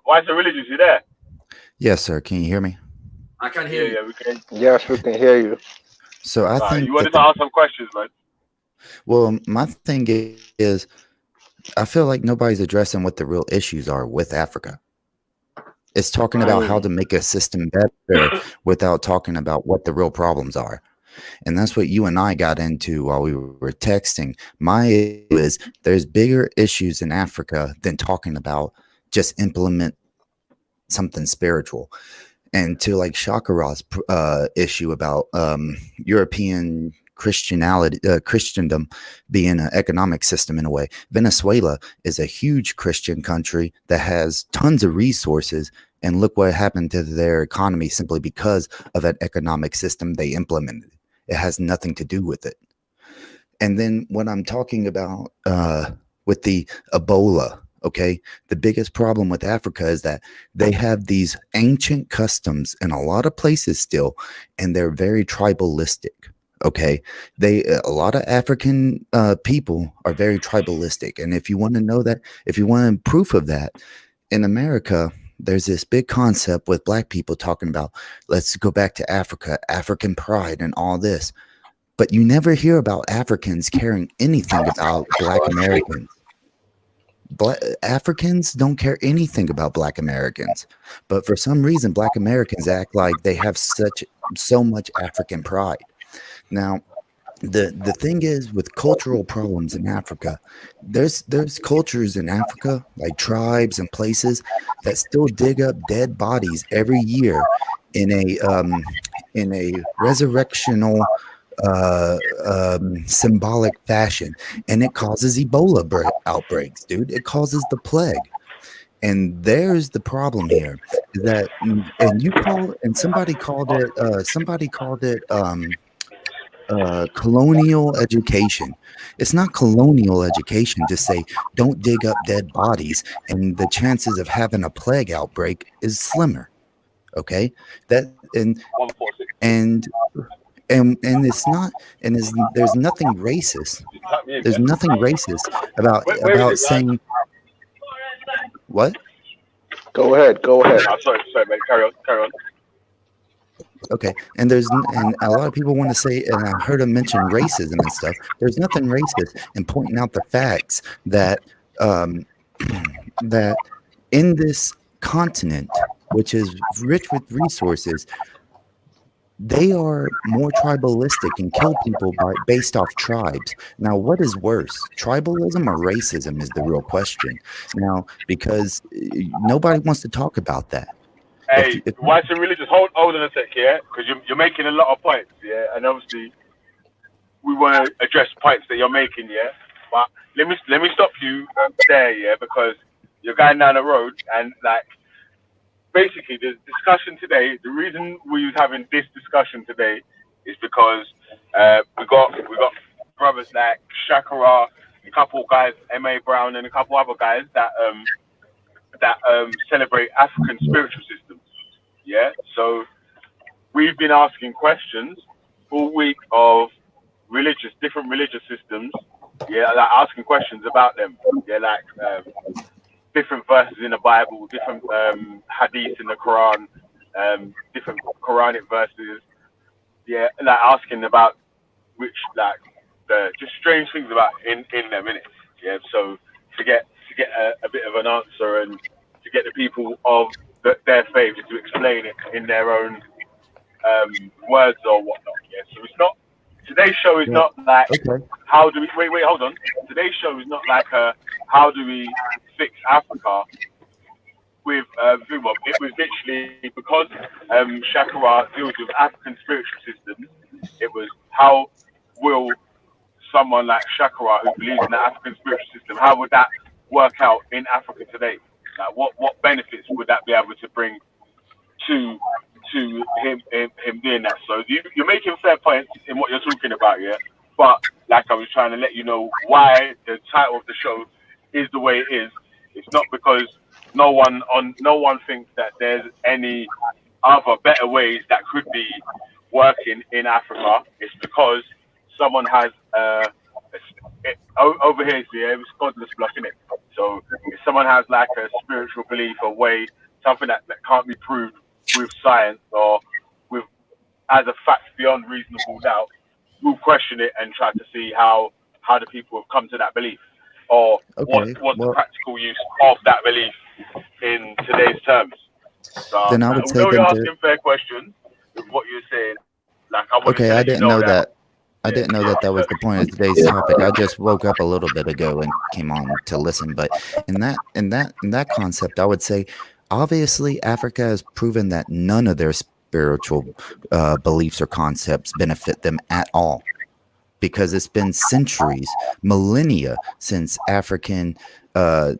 Why's the religious? You there? Yes, sir. Can you hear me? I can hear you. Yeah, we can. Yes, we can hear you. So I You think wanted that to ask some questions, man. well, my thing is, I feel like nobody's addressing what the real issues are with Africa. It's talking about how to make a system better without talking about what the real problems are. And that's what you and I got into while we were texting. My issue is there's bigger issues in Africa than talking about just implement something spiritual. And to like Shakara's issue about European Christendom being an economic system in a way. Venezuela is a huge Christian country that has tons of resources, and look what happened to their economy simply because of an economic system they implemented. It has nothing to do with it. And then what I'm talking about with the Ebola, okay, the biggest problem with Africa is that they have these ancient customs in a lot of places still, and they're very tribalistic. Okay, a lot of African people are very tribalistic, and if you want to know that, if you want proof of that, in America, there's this big concept with black people talking about let's go back to Africa, African pride, and all this, but you never hear about Africans caring anything about Black Americans. Africans don't care anything about Black Americans, but for some reason, Black Americans act like they have so much African pride. Now, the thing is with cultural problems in Africa, there's cultures in Africa like tribes and places that still dig up dead bodies every year in a resurrectional symbolic fashion, and it causes Ebola outbreaks, dude. It causes the plague. And there's the problem here is that, and somebody called it colonial education. It's not colonial education to say don't dig up dead bodies, and the chances of having a plague outbreak is slimmer. Okay, that and and it's not, and there's nothing racist. There's nothing racist about saying what. Go ahead. I'm sorry, mate. Carry on. Okay, and a lot of people want to say, and I heard him mention racism and stuff. There's nothing racist in pointing out the facts that that in this continent, which is rich with resources, they are more tribalistic and kill people based off tribes. Now, what is worse, tribalism or racism is the real question now, because nobody wants to talk about that. Hey, whites and religious, hold on a sec, yeah? Because you're making a lot of points, yeah? And obviously, we want to address points that you're making, yeah? But let me stop you there, yeah? Because you're going down the road, and, like, basically, the discussion today, the reason we was having this discussion today is because we got brothers like Shakara, a couple of guys, M.A. Brown, and a couple other guys that celebrate African spiritual systems. Yeah, so we've been asking questions all week of different religious systems. Yeah, like asking questions about them. Yeah, like different verses in the Bible, different hadiths in the Quran, different Quranic verses. Yeah, like asking about which like the just strange things about in them, innit? Yeah, so to get a bit of an answer and to get the people of their faith to explain it in their own words or whatnot. Yeah, so it's not, today's show is not like how do we wait hold on. Today's show is not like how do we fix Africa with Vuma. It was literally because Shakara deals with African spiritual systems. It was how will someone like Shakara who believes in the African spiritual system, how would that work out in Africa today? Like what benefits would that be able to bring to him doing that? So you're making fair points in what you're talking about, yeah. But like I was trying to let you know why the title of the show is the way it is. It's not because no one thinks that there's any other better ways that could be working in Africa. It's because someone has a over here, see, it was Godless Block, innit? So if someone has like a spiritual belief, a way, something that can't be proved with science or with as a fact beyond reasonable doubt, we'll question it and try to see how the people have come to that belief, or Okay, what's the well, practical use of that belief in today's terms. So, then I would say although you're then asking fair questions with what you're saying, like I wanted okay, to I let you didn't know know that. that. I didn't know that that was the point of today's topic. I just woke up a little bit ago and came on to listen. But in that concept, I would say, obviously, Africa has proven that none of their spiritual beliefs or concepts benefit them at all, because it's been centuries, millennia since African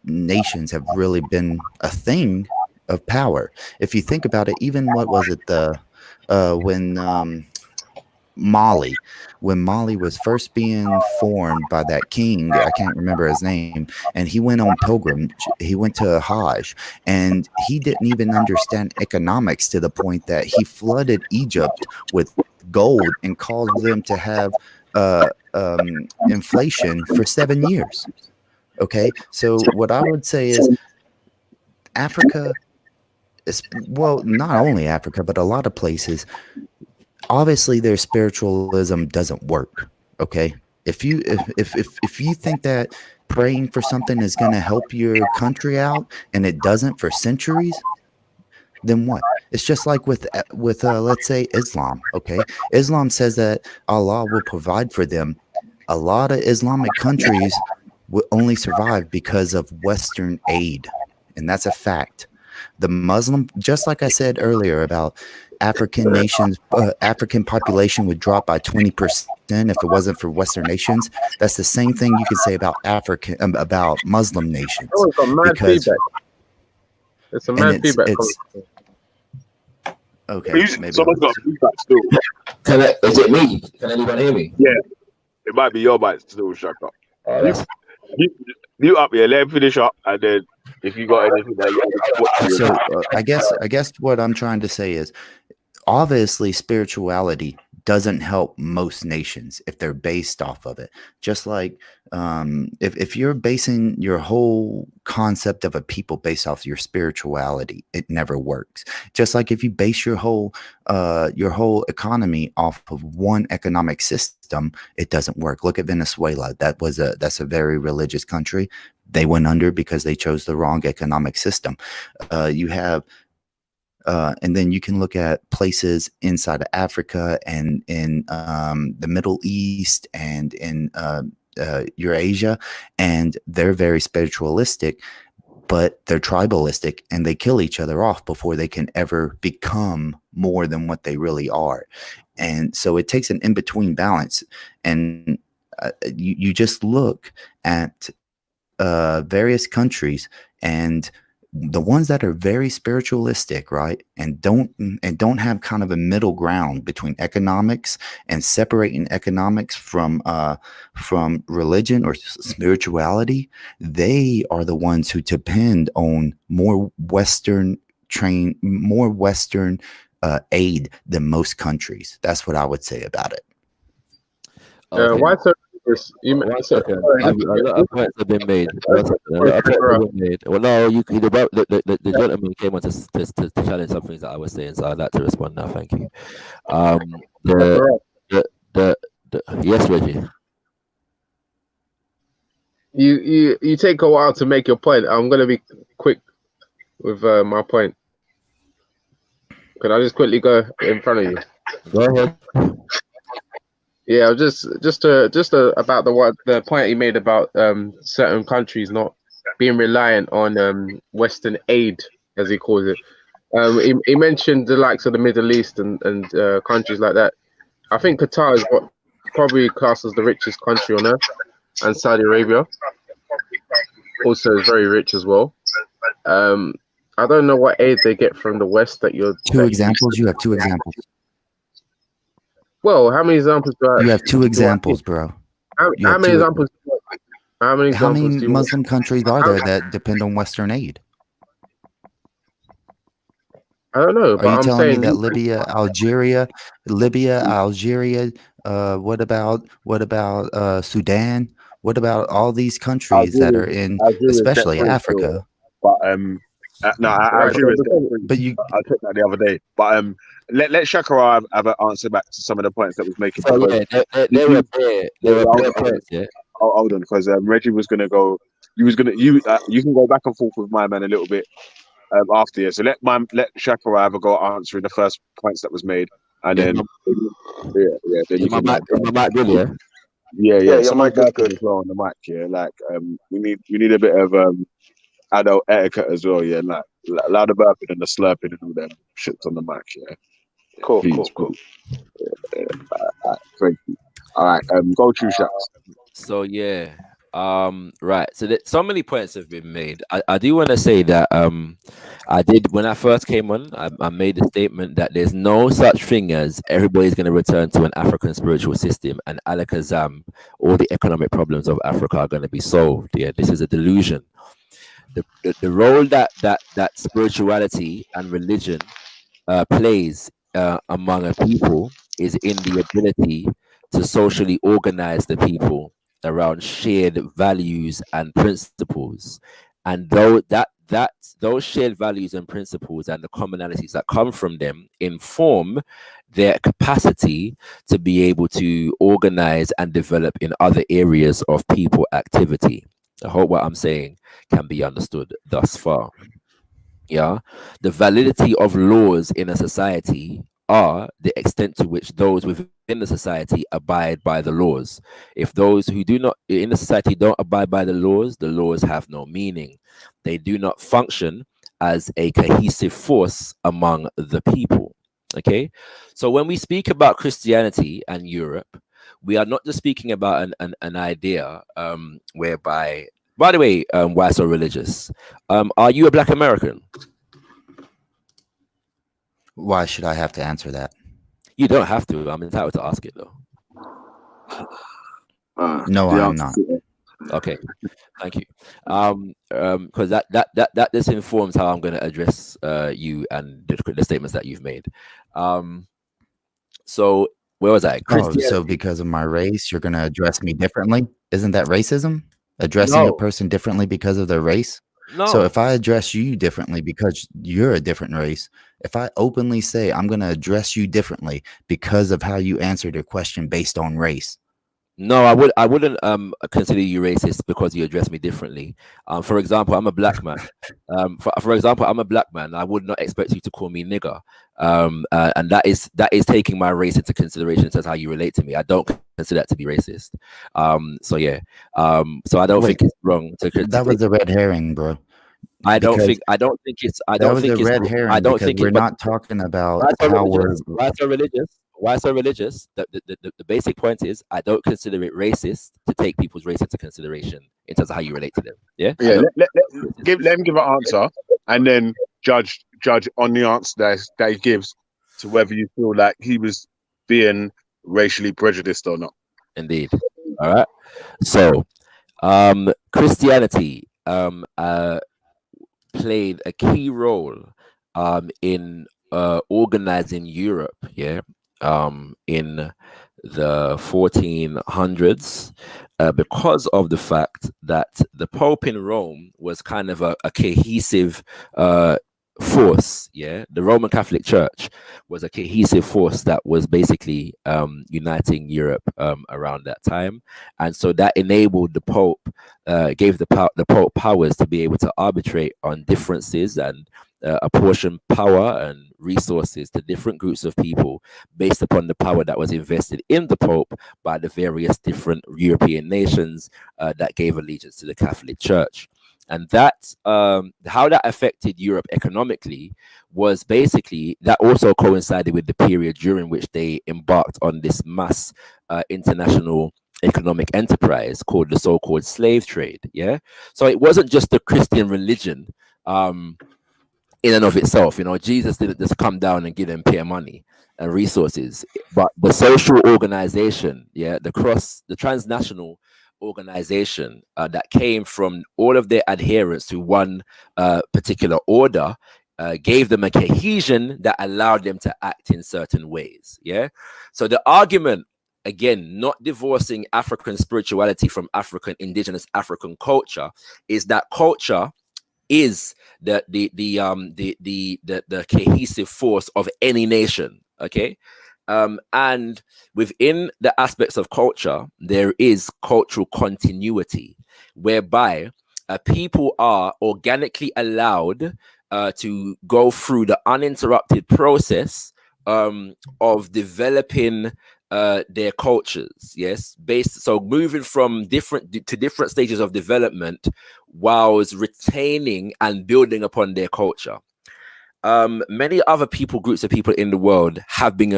nations have really been a thing of power. If you think about it, even what was it when Mali, when Mali was first being formed by that king, I can't remember his name, and he went on pilgrimage, he went to Hajj, and he didn't even understand economics to the point that he flooded Egypt with gold and caused them to have inflation for 7 years. Okay, so what I would say is Africa is, well, not only Africa, but a lot of places, obviously their spiritualism doesn't work. Okay, if you think that praying for something is going to help your country out and it doesn't for centuries, then what? It's just like with let's say Islam. Okay, Islam says that Allah will provide for them. A lot of Islamic countries will only survive because of Western aid, and that's a fact. The Muslim, just like I said earlier about African nations, African population would drop by 20% if it wasn't for Western nations. That's the same thing you could say about about Muslim nations, Oh, it's got mad because feedback. It's a and mad feedback. it's okay. Please, Maybe someone's got feedback still. Is it me? Can anyone hear me? Yeah, it might be your mic still, Shaka. Oh, You, that's you up here, let him finish up, and then if you got anything that you so. I guess what I'm trying to say is, obviously spirituality doesn't help most nations if they're based off of it. Just like if you're basing your whole concept of a people based off your spirituality, it never works. Just like if you base your whole economy off of one economic system, it doesn't work. Look at Venezuela. That's a very religious country. They went under because they chose the wrong economic system. You have and then you can look at places inside of Africa and in the Middle East and in Eurasia, and they're very spiritualistic, but they're tribalistic, and they kill each other off before they can ever become more than what they really are. And so it takes an in-between balance. And you just look at various countries, and the ones that are very spiritualistic, right, and don't have kind of a middle ground between economics and separating economics from religion or spirituality, they are the ones who depend on more Western aid than most countries. That's what I would say about it. okay. Why so? One second. A lot of points have been made. A lot of points have been made. Well, no, the gentleman came on to challenge some things that I was saying, so I'd like to respond now. Thank you. Yes, Reggie. You take a while to make your point. I'm gonna be quick with my point. Can I just quickly go in front of you? Go ahead. Yeah, just about the point he made about certain countries not being reliant on Western aid, as he calls it. He mentioned the likes of the Middle East and countries like that. I think Qatar is what probably classed as the richest country on earth, and Saudi Arabia also is very rich as well. I don't know what aid they get from the West that you're. You have two examples. Well, how many examples do I? You have two examples, bro. How many examples? How many examples do you Muslim countries are there that depend on Western aid? I don't know, Are but you I'm telling me saying that Libya, Algeria, what about Sudan? What about all these countries that are in, Algeria's debt especially free still, Africa? but no, right. So Algeria's debt because, free. But you, I took that the other day, but let Shakara have an answer back to some of the points that was making So because yeah, you, there were you bare, there hold were bare on, points. Yeah. hold on, because Reggie was gonna go. You can go back and forth with my man a little bit after here. So let Shakara have a go at answering the first points that was made, and Is then my, then you can is my mic good? Yeah. Yeah, your Someone's mic is burping good. as well on the mic. Yeah, like we need a bit of adult etiquette as well. Yeah, like allow the burping and the slurping and all them shits on the mic. Yeah, Cool, please, cool. please. Thank you. All right, go true shots. So yeah, right. So that so many points have been made. I do want to say that I did when I first came on. I made the statement that there's no such thing as everybody's going to return to an African spiritual system and alakazam, all the economic problems of Africa are going to be solved. Yeah, this is a delusion. The role that spirituality and religion plays among a people is in the ability to socially organize the people around shared values and principles, and though that those shared values and principles and the commonalities that come from them inform their capacity to be able to organize and develop in other areas of people activity. I hope what I'm saying can be understood thus far. Yeah, the validity of laws in a society are the extent to which those within the society abide by the laws. If those who do not in the society don't abide by the laws have no meaning. They do not function as a cohesive force among the people. Okay, so when we speak about Christianity and Europe, we are not just speaking about an idea whereby, by the way, why so religious? Are you a Black American? why should I have to answer that? You don't have to. I'm entitled to ask it though. No, The I'm answer not. to Okay, thank you. Because that this informs how I'm going to address you and the statements that you've made. So where was I? Oh, so Christianity. because of my race, you're going to address me differently? Isn't that racism? Addressing a No, person differently because of their race? So no. if I address you differently because you're a different race, if I openly say I'm going to address you differently because of how you answered your question based on race, No, I wouldn't consider you racist because you address me differently. For example, I'm a black man. For example, I'm a black man. I would not expect you to call me nigger. And that is taking my race into consideration as how you relate to me. I don't consider that to be racist. So yeah. So I don't wait, think it's wrong to that was the red herring, bro. I don't Because think it's that was the red herring because we're but not talking about why so how we're religious? Why so religious? Why so religious? The basic point is I don't consider it racist to take people's race into consideration in terms of how you relate to them. Yeah. yeah. Let him give an answer, and then judge on the answer that he gives to whether you feel like he was being racially prejudiced or not. Indeed. All right. So, Christianity played a key role in organizing Europe. Yeah. In the 1400s, because of the fact that the Pope in Rome was kind of a cohesive force. Yeah, the Roman Catholic Church was a cohesive force that was basically uniting Europe around that time, and so that enabled the Pope, gave the Pope powers to be able to arbitrate on differences and apportion power and resources to different groups of people based upon the power that was invested in the Pope by the various different European nations that gave allegiance to the Catholic Church. And that how that affected Europe economically was basically that also coincided with the period during which they embarked on this mass international economic enterprise called the so-called slave trade. Yeah, so it wasn't just the Christian religion in and of itself. You know, Jesus didn't just come down and give them pure money and resources, but the social organization, yeah, the transnational organization that came from all of their adherents to one particular order gave them a cohesion that allowed them to act in certain ways. Yeah. So the argument, again, not divorcing African spirituality from indigenous African culture, is that culture is the cohesive force of any nation. Okay. And within the aspects of culture, there is cultural continuity, whereby people are organically allowed to go through the uninterrupted process of developing their cultures. Yes, so moving from different stages of development, whilst retaining and building upon their culture. Many other groups of people in the world have been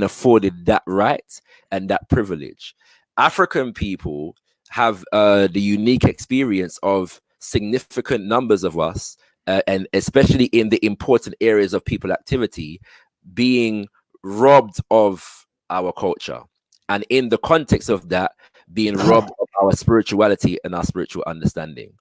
afforded that right and that privilege. African people have the unique experience of significant numbers of us, and especially in the important areas of people activity, being robbed of our culture, and in the context of that, being robbed of our spirituality and our spiritual understanding.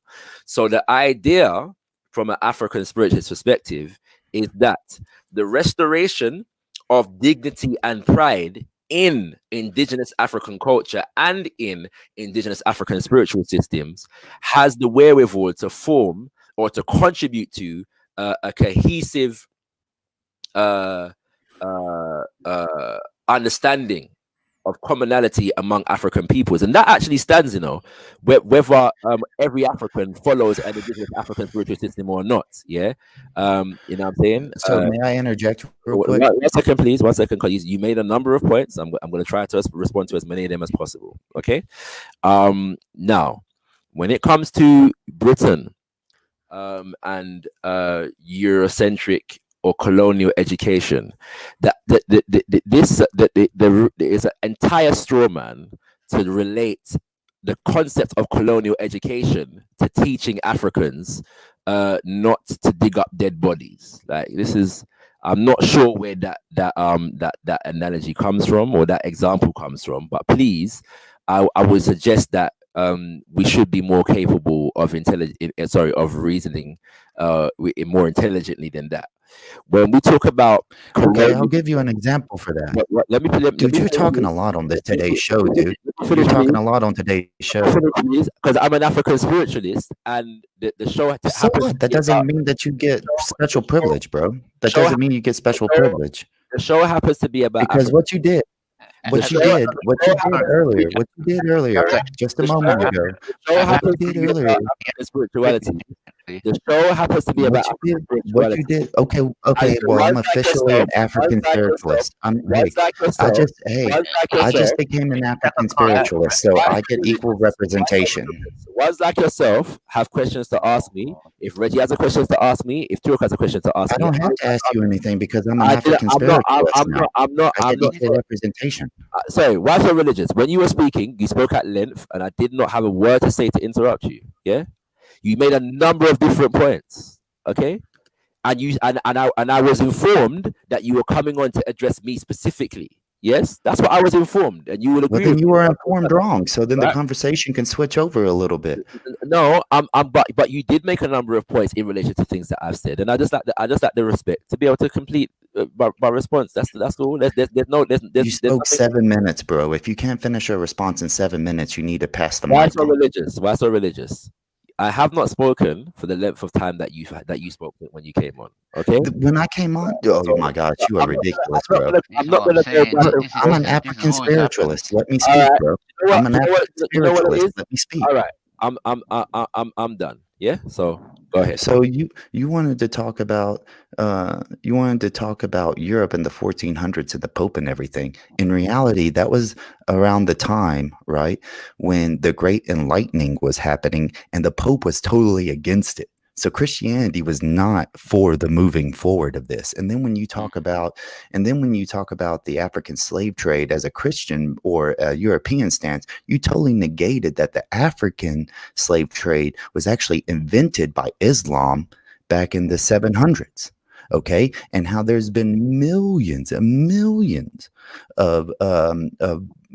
So the idea from an African spiritualist perspective is that the restoration of dignity and pride in indigenous African culture and in indigenous African spiritual systems has the wherewithal to form or to contribute to a cohesive understanding of commonality among African peoples. And that actually stands, whether every African follows an indigenous African spiritual system or not. Yeah. You know what I'm saying? So may I interject real quick? One second, please. 1 second, because you made a number of points. I'm going to try to respond to as many of them as possible. Okay. Now, when it comes to Britain and Eurocentric or colonial education, there is an entire straw man to relate the concept of colonial education to teaching Africans not to dig up dead bodies. Like, this is, I'm not sure where that analogy comes from or that example comes from, but please, I would suggest that we should be more capable of reasoning more intelligently than that. When we talk about okay, I'll give you an example for that. Dude, you're talking a lot on this today's show, dude. You're talking a lot on today's show. Because I'm an African spiritualist, and the show. So what? That doesn't mean that you get special privilege, bro. That doesn't mean you get special privilege. The show happens to be about because what you did earlier, just a moment ago, what you did earlier, spirituality. The show happens to be about what you did. Okay. Well, I'm officially an African spiritualist. I just became an African spiritualist, so I get equal representation. Ones like yourself have questions to ask me. If Reggie has a question to ask me, if Turk has a question to ask me, I don't have to ask you anything because I'm an African spiritualist. I'm not. I get equal representation. Sorry, why so religious? When you were speaking, you spoke at length, and I did not have a word to say to interrupt you. Yeah. You made a number of different points, okay? And I was informed that you were coming on to address me specifically. Yes, that's what I was informed, and you will agree. Well, then you were informed wrong, so then the conversation can switch over a little bit. No, but you did make a number of points in relation to things that I've said, and I just like the respect to be able to complete my response. That's all. You spoke 7 minutes, bro. If you can't finish your response in 7 minutes, you need to pass the mic. Why so religious? Why so religious? I have not spoken for the length of time that you spoke when you came on. Okay. When I came on, oh my gosh, you are ridiculous, bro. I'm an African spiritualist. Let me speak, bro. I'm an African spiritualist. Let me speak. All right. I'm done. Yeah. So go ahead. So you wanted to talk about Europe in the 1400s and the Pope and everything. In reality, that was around the time, right, when the Great Enlightening was happening, and the Pope was totally against it. So Christianity was not for the moving forward of this. And then when you talk about the African slave trade as a Christian or a European stance, you totally negated that the African slave trade was actually invented by Islam back in the 700s. Okay, and how there's been millions and millions of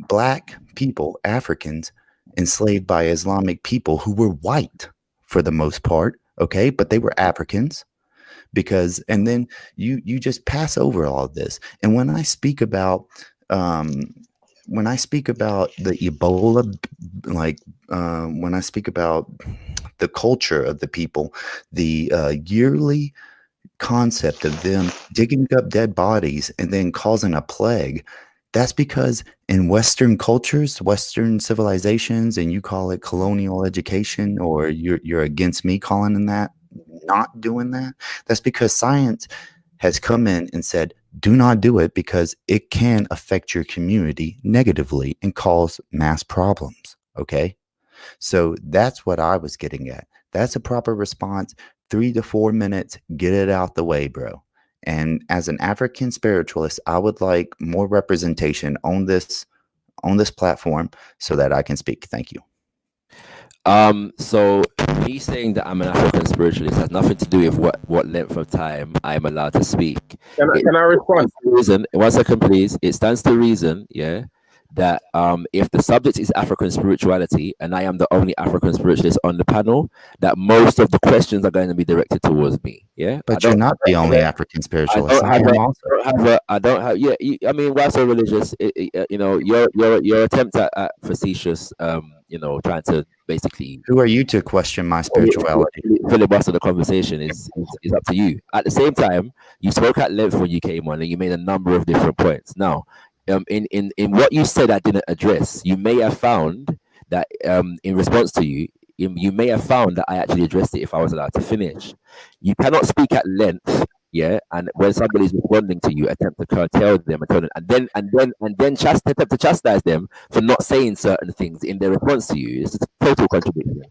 black people, Africans, enslaved by Islamic people who were white for the most part. Okay, but they were Africans, because, and then you just pass over all of this. And when I speak about the Ebola, like when I speak about the culture of the people, the yearly concept of them digging up dead bodies and then causing a plague, that's because in Western cultures, Western civilizations, and you call it colonial education, or you're against me calling in that, not doing that, that's because science has come in and said, do not do it because it can affect your community negatively and cause mass problems. Okay? So that's what I was getting at. That's a proper response. 3 to 4 minutes, get it out the way, bro. And as an African spiritualist, I would like more representation on this platform so that I can speak. Thank you. So me saying that I'm an African spiritualist has nothing to do with what length of time I'm allowed to speak. Can I respond? Reason, 1 second, please. It stands to reason, yeah, that if the subject is African spirituality and I am the only African spiritualist on the panel, that most of the questions are going to be directed towards me. Yeah, but you're not the only African spiritualist. I don't have. Yeah, I mean, why so religious? You know, your attempt at facetious, you know, trying to basically. Who are you to question my spirituality? Filibuster the conversation is up to you. At the same time, you spoke at length when you came on, and you made a number of different points. Now, in what you said, I didn't address. You may have found that in response to you may have found that I actually addressed it if I was allowed to finish. You cannot speak at length, yeah, and when somebody's responding to you, attempt to curtail them and tell them, and then attempt to chastise them for not saying certain things in their response to you. It's a total contradiction.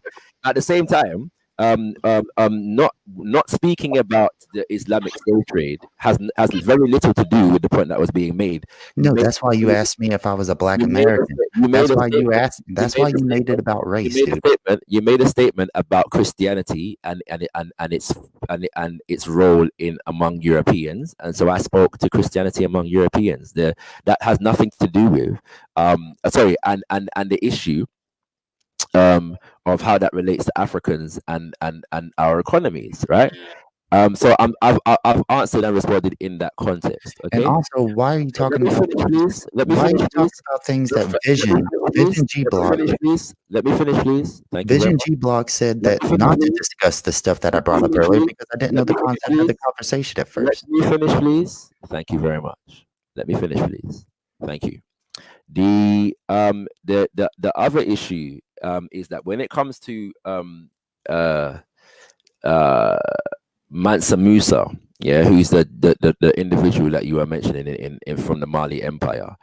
At the same time, not speaking about the Islamic slave trade has very little to do with the point that was being made. No, that's why you asked me if I was a Black American. That's why you asked. That's why you made it about race, dude. You made a statement about Christianity and its role in among Europeans, and so I spoke to Christianity among Europeans. That has nothing to do with and the issue of how that relates to Africans and our economies, right? So I've answered and responded in that context. Okay. And also, why are you talking about? Why are you talking about things that Vision G Block? Let me finish, please. Thank you. Vision G Block said that not to discuss the stuff that I brought up earlier because I didn't know the concept of the conversation at first. Let me finish, please. Thank you very much. Let me finish, please. Thank you. The other issue is that when it comes to Mansa Musa, yeah, who's the individual that you were mentioning in from the Mali Empire,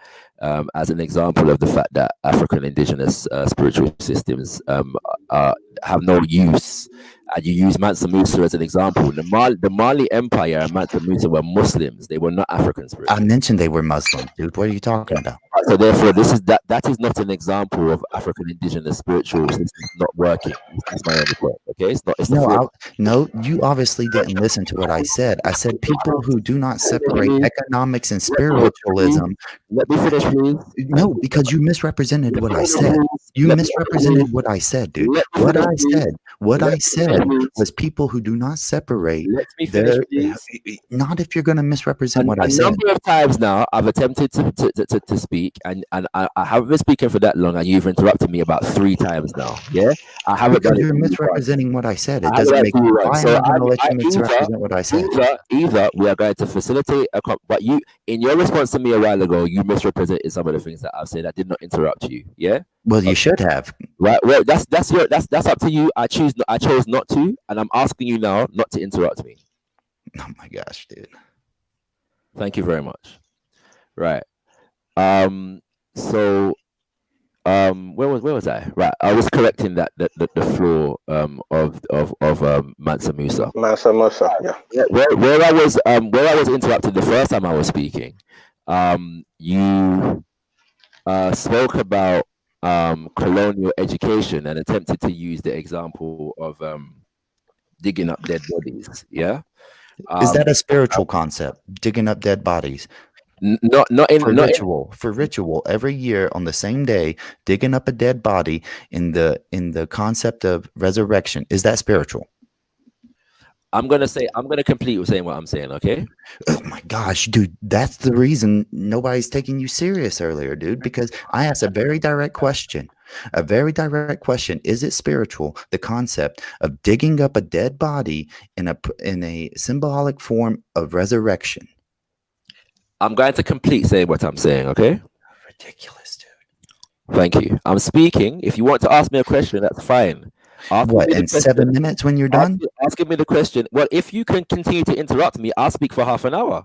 as an example of the fact that African indigenous spiritual systems have no use, and you use Mansa Musa as an example. The Mali Empire and Mansa Musa were Muslims; they were not African spiritual. I mentioned they were Muslim, dude. What are you talking about? So therefore, that is not an example of African indigenous spiritual systems not working. That's my only point. Okay, it's not. No, you obviously didn't listen to what I said. I said people who do not separate economics and spiritualism. Let me finish, please. No, because you misrepresented what I said. You misrepresented what I said, dude. What I said was people who do not separate. Let me finish, please. Not if you're going to misrepresent what I said. A number of times now, I've attempted to speak, and I haven't been speaking for that long, and you've interrupted me about 3 times now. Yeah, I haven't done it. You're misrepresenting what I said. It doesn't make sense. Why am I going to let you misrepresent what I said? Either we are going to facilitate but you, in your response to me a while ago, you misrepresented some of the things that I've said. I did not interrupt you. Yeah. Well, you should have. Right. Well, that's up to you. I chose not to, and I'm asking you now not to interrupt me. Oh my gosh, dude. Thank you very much. Right. So where was I? Right. I was correcting that the flaw of Mansa Musa. Mansa Musa, yeah. Where I was interrupted the first time I was speaking, you spoke about colonial education and attempted to use the example of digging up dead bodies. Yeah. Is that a spiritual concept? Digging up dead bodies? For ritual every year on the same day, digging up a dead body in the concept of resurrection. Is that spiritual? I'm gonna complete with saying what I'm saying, okay? Oh my gosh, dude, that's the reason nobody's taking you serious earlier, dude, because I asked a very direct question. A very direct question. Is it spiritual, the concept of digging up a dead body in a symbolic form of resurrection? I'm going to complete saying what I'm saying, okay? Ridiculous, dude. Thank you. I'm speaking. If you want to ask me a question, that's fine. What, in 7 minutes when you're done? Asking me the question. Well, if you can continue to interrupt me, I'll speak for half an hour.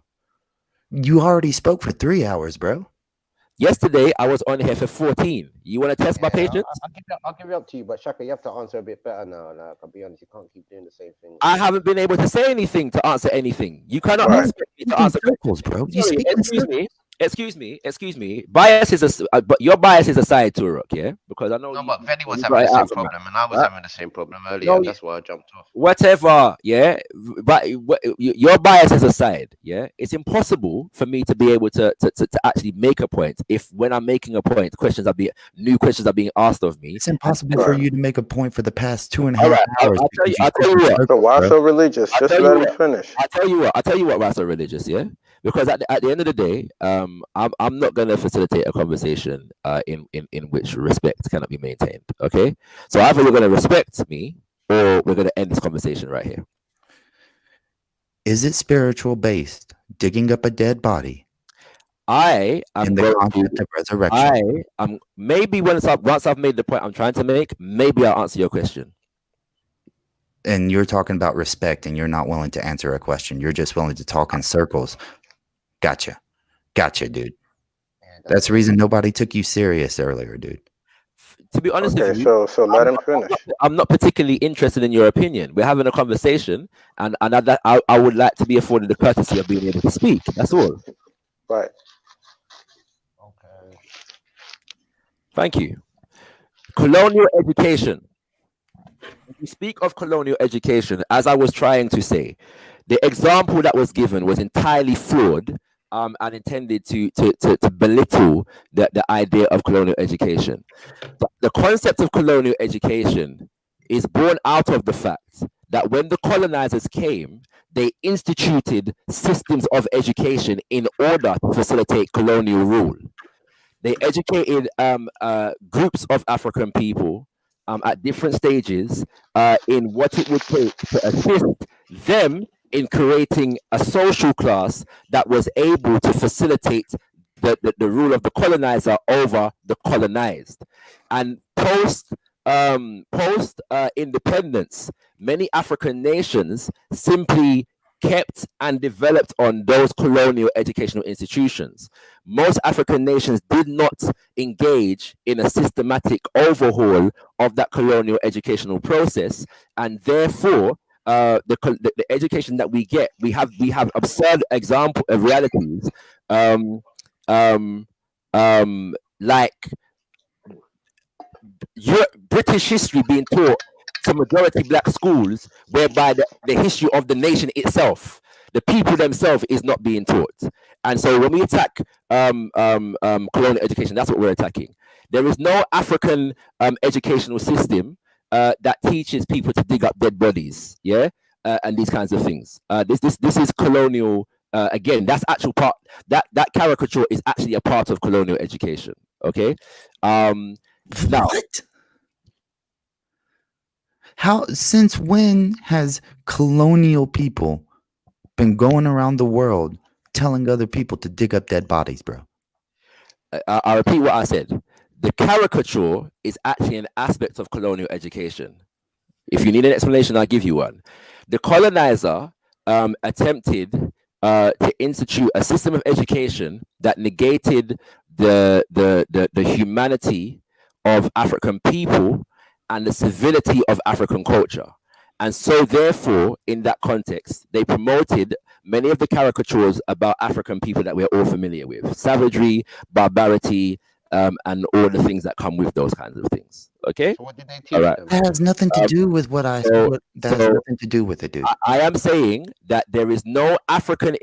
You already spoke for 3 hours, bro. Yesterday, I was on here for 14. You want to test my patience? I'll give it up to you, but Shaka, you have to answer a bit better now. Like, I'll be honest, you can't keep doing the same thing. I haven't been able to say anything to answer anything. You cannot expect me to answer circles, bro. You Sorry, speak in excuse me. Bias is but your bias is aside, Turok, yeah? Because I know. No, but Venny was having the same problem, and I was having the same problem earlier. No, that's why I jumped off. Whatever, yeah. But your bias is aside, yeah. It's impossible for me to be able to actually make a point if, when I'm making a point, new questions are being asked of me. It's impossible for you to make a point for the past 2.5 hours. I'll tell you what. So why so religious? Just let him finish. I'll tell you what. Why so religious, yeah? Because at the end of the day, I'm not going to facilitate a conversation in which respect cannot be maintained. Okay, so either you're going to respect me, or we're going to end this conversation right here. Is it spiritual based? Digging up a dead body. I am in the concept of resurrection. Maybe once I've made the point I'm trying to make, maybe I'll answer your question. And you're talking about respect, and you're not willing to answer a question. You're just willing to talk in circles. Gotcha, dude. That's the reason nobody took you serious earlier, dude. To be honest with you, so let him finish. I'm not particularly interested in your opinion. We're having a conversation, and I would like to be afforded the courtesy of being able to speak. That's all. Right. Okay. Thank you. Colonial education. If we speak of colonial education, as I was trying to say, the example that was given was entirely flawed and intended to belittle the idea of colonial education. But the concept of colonial education is born out of the fact that when the colonizers came, they instituted systems of education in order to facilitate colonial rule. They educated groups of African people at different stages in what it would take to assist them in creating a social class that was able to facilitate the rule of the colonizer over the colonized. And post independence, many African nations simply kept and developed on those colonial educational institutions. Most African nations did not engage in a systematic overhaul of that colonial educational process, and therefore the education that we get, we have absurd example of realities, like British history being taught to majority black schools, whereby the history of the nation itself, the people themselves, is not being taught. And so when we attack colonial education, that's what we're attacking. There is no African educational system that teaches people to dig up dead bodies, yeah, and these kinds of things. This is colonial. Again, that's actual part. That caricature is actually a part of colonial education. Okay. Now, what? How? Since when has colonial people been going around the world telling other people to dig up dead bodies, bro? I'll repeat what I said. The caricature is actually an aspect of colonial education. If you need an explanation, I'll give you one. The colonizer attempted to institute a system of education that negated the humanity of African people and the civility of African culture. And so therefore, in that context, they promoted many of the caricatures about African people that we're all familiar with: savagery, barbarity, and all the things that come with those kinds of things. Okay. So what did they teach them? That has nothing to do with what I said. That has nothing to do with it, dude. I am saying that there is no African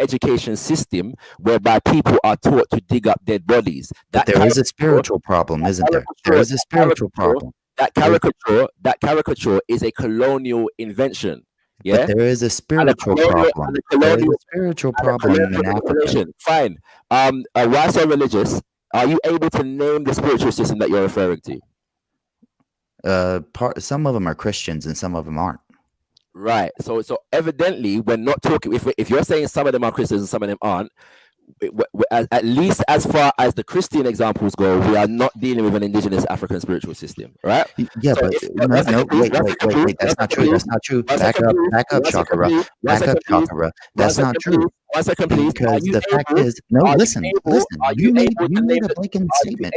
education system whereby people are taught to dig up dead bodies. There is a spiritual problem, isn't there? There is a spiritual problem. that caricature is a colonial invention. Yeah, But there is a spiritual problem. There is a spiritual problem in Africa. Fine. Why so religious? Are you able to name the spiritual system that you're referring to? Some of them are Christians and some of them aren't. Right. So evidently, we're not talking. If you're saying some of them are Christians and some of them aren't, at least as far as the Christian examples go, we are not dealing with an indigenous African spiritual system, right? Yeah, but wait, that's not true. That's not true. Back up, Chakra. Back up, Chakra. That's not true. 1 second, please. Because the fact is, listen. You made a blanket statement.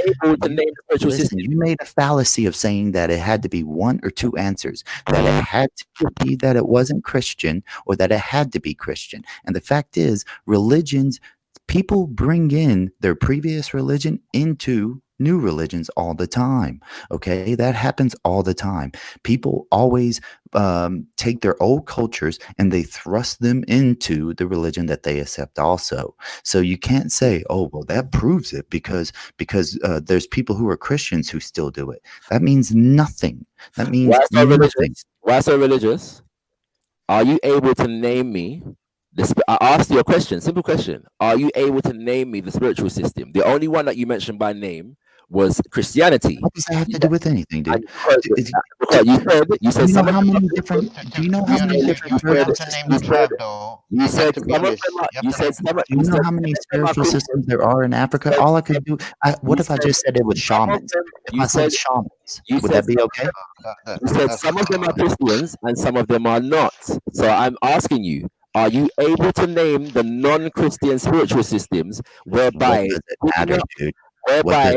Listen, you made a fallacy of saying that it had to be one or two answers. That it had to be that it wasn't Christian or that it had to be Christian. And the fact is, religions, people bring in their previous religion into new religions all the time. Okay, that happens all the time. People always take their old cultures and they thrust them into the religion that they accept also. So you can't say, oh, well, that proves it because there's people who are Christians who still do it. That means nothing. That means nothing. Why so religious? Are you able to name me? I asked you a question, simple question. Are you able to name me the spiritual system? The only one that you mentioned by name was Christianity. What does that have to do with anything, dude? You said do you know how many different spiritual systems there are? You said do you know how many spiritual systems there are in Africa? All I could do, what if I just said it was shamans? If I said shamans, would that be okay? You said some of them are Christians and some of them are not. So I'm asking you, are you able to name the non-Christian spiritual systems whereby digging? Well,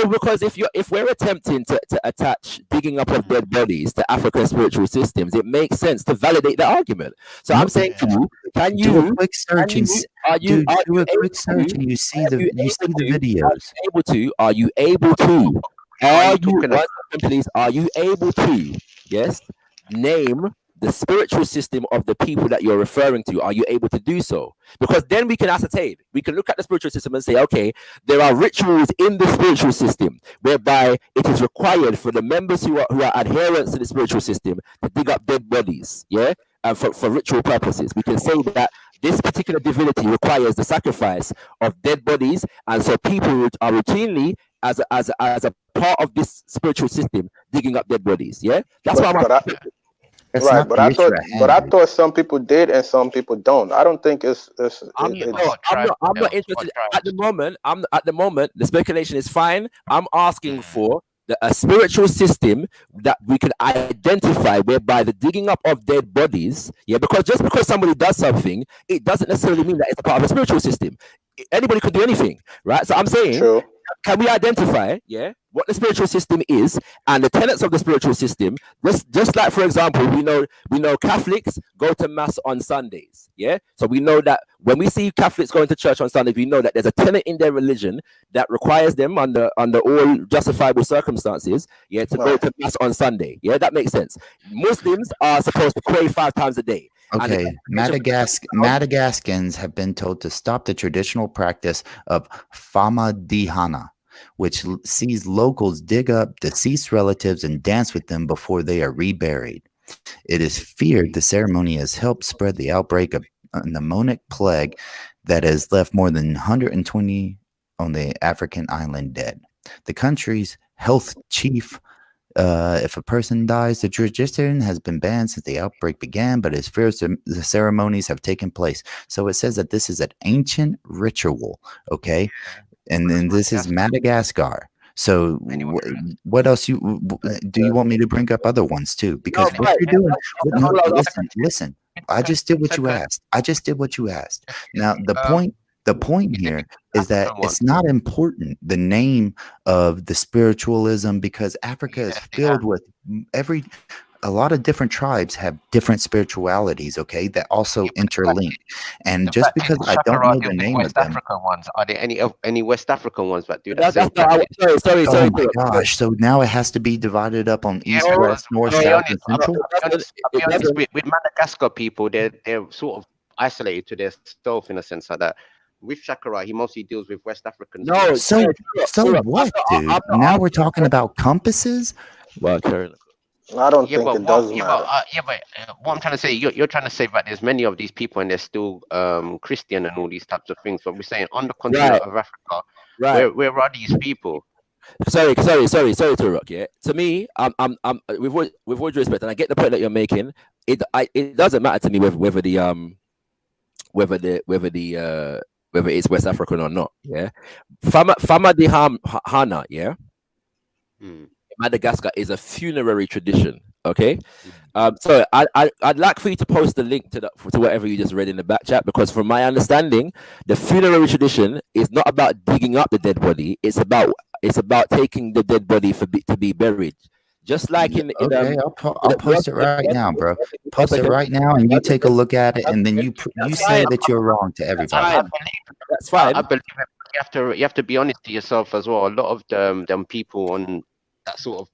because if we're attempting to attach digging up of dead bodies to African spiritual systems, it makes sense to validate the argument. So I'm saying to you, can you do a quick search and do a quick search and you see the videos? Are you able to? Are you able to? Yes, name the spiritual system of the people that you're referring to. Are you able to do so? Because then we can ascertain, we can look at the spiritual system and say, okay, there are rituals in the spiritual system whereby it is required for the members who are adherents to the spiritual system to dig up dead bodies, yeah, and for ritual purposes. We can say that this particular divinity requires the sacrifice of dead bodies, and so people are routinely, as a part of this spiritual system, digging up dead bodies. Yeah, that's what I'm. Right, but I thought some people did and some people don't. I don't think it's I'm not interested at the moment. At the moment, the speculation is fine. I'm asking for a spiritual system that we can identify whereby the digging up of dead bodies, yeah, because just because somebody does something, it doesn't necessarily mean that it's a part of a spiritual system. Anybody could do anything, right? So I'm saying, true. Can we identify, yeah, what the spiritual system is and the tenets of the spiritual system? Just like, for example, we know Catholics go to mass on Sundays, yeah. So we know that when we see Catholics going to church on Sundays, we know that there's a tenet in their religion that requires them under all justifiable circumstances, yeah, to go to mass on Sunday. Yeah, that makes sense. Muslims are supposed to pray 5 times a day. Okay, Madagascans have been told to stop the traditional practice of famadihana, which sees locals dig up deceased relatives and dance with them before they are reburied. It is feared the ceremony has helped spread the outbreak of a pneumonic plague that has left more than 120 on the African island dead. The country's health chief, if a person dies, the tradition has been banned since the outbreak began, but it fears the ceremonies have taken place. So it says that this is an ancient ritual, okay? And then this is Madagascar. So what else do you want me to bring up other ones too? Because what you're doing, listen, I just did what you asked. Now the point here is that it's not important the name of the spiritualism, because Africa is filled with a lot of different tribes have different spiritualities, okay, that also interlink. And just because I don't know the name of them, are there any West African ones that do that? Sorry. Oh my gosh! So now it has to be divided up on east, west, north, south, and central. With Madagascar people, they're sort of isolated to their self in a sense like that. with Shakara, he mostly deals with West Africans. No, So what, dude? Now we're talking about compasses. Well, Karen. I don't Yeah, think but it does matter. what I'm trying to say, you're trying to say that there's many of these people and they're still Christian and all these types of things. But we're saying on the continent of Africa, where are these people? Sorry, Turok. Yeah, to me, with all due respect, and I get the point that you're making. It doesn't matter to me whether it's West African or not. Yeah, Fama de Hana. Yeah. Madagascar is a funerary tradition. Okay, so I'd like for you to post the link to whatever you just read in the back chat, because from my understanding, the funerary tradition is not about digging up the dead body. It's about taking the dead body to be buried. Just like I'll post it right now, bro. Post it right now, and you take a look at it, and then you say that you're wrong to everybody. That's fine. I believe you have to be honest to yourself as well. A lot of them people on that sort of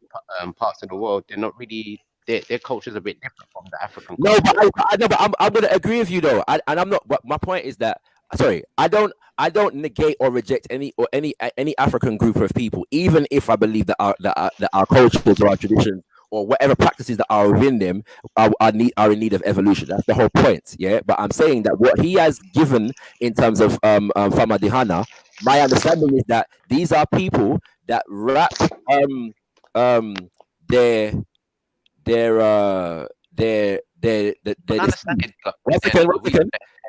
parts of the world, they're not really, their culture's a bit different from the African culture. No, but I'm gonna agree with you though, and I'm not. But my point is that, sorry, I don't negate or reject any African group of people, even if I believe that our cultures or our traditions or whatever practices that are within them are in need of evolution. That's the whole point, yeah. But I'm saying that what he has given in terms of Fama Dihana, my understanding is that these are people that wrap their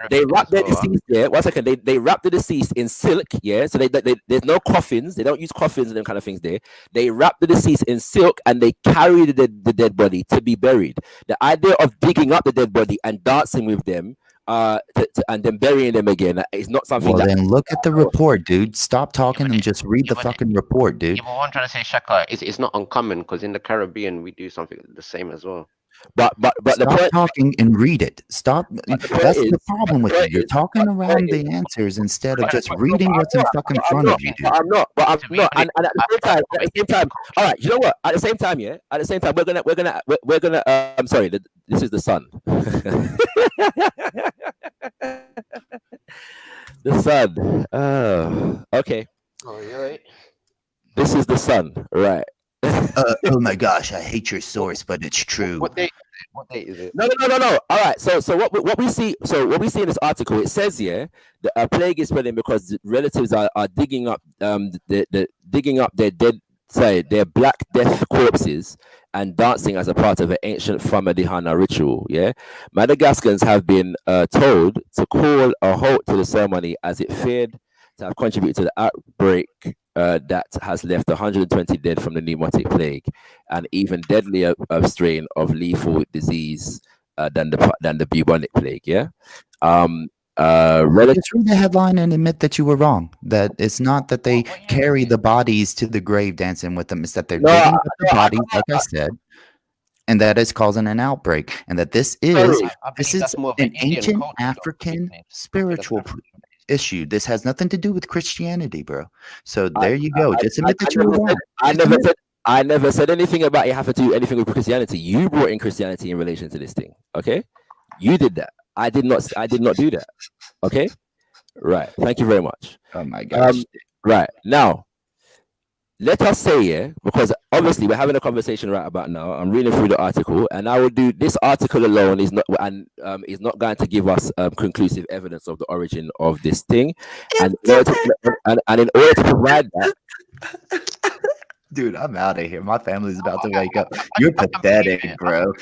they wrap their deceased, yeah. 1 second, they wrap the deceased in silk, yeah. So there's no coffins. They don't use coffins and them kind of things there. They wrap the deceased in silk and they carry the dead body to be buried. The idea of digging up the dead body and dancing with them, and then burying them again is not something. Well, then look at the report, dude. Stop talking and just read the fucking report, dude. Yeah, but what I'm trying to say, Shaka, it's not uncommon, because in the Caribbean we do something the same as well. But stop talking and read it. Stop. That's the problem with you. You're talking around the answers instead of just reading what's in fucking front of you, dude. I'm not. And at the same time, all right. You know what? At the same time, yeah. At the same time, we're gonna. I'm sorry. This is the sun. The sun. Okay. Oh, you're right. This is the sun, right? Oh my gosh, I hate your source, but it's true. What date is it? No. All right. So what we see in this article, it says here that a plague is spreading because the relatives are digging up digging up their dead, their Black Death corpses and dancing as a part of an ancient Famadihana ritual. Yeah, Madagascans have been told to call a halt to the ceremony as it feared to have contributed to the outbreak that has left 120 dead from the pneumotic plague, and even deadlier strain of lethal disease than the bubonic plague. Yeah. Just read the headline and admit that you were wrong. That it's not that they carry the bodies to the grave dancing with them. It's that they're digging up the bodies, like I said, and that is causing an outbreak. And that this is an ancient African spiritual issue. This has nothing to do with Christianity, bro. So there you go. Just admit that you were wrong. I never said anything about it having to do anything with Christianity. You brought in Christianity in relation to this thing. Okay, you did that. I did not do that. Okay, right. Thank you very much. Oh my gosh. Right now, let us say, because obviously we're having a conversation right about now. I'm reading through the article, and I will do this article alone is not going to give us conclusive evidence of the origin of this thing, and in order to provide that. Dude, I'm out of here. My family's about to wake up. You're pathetic, bro.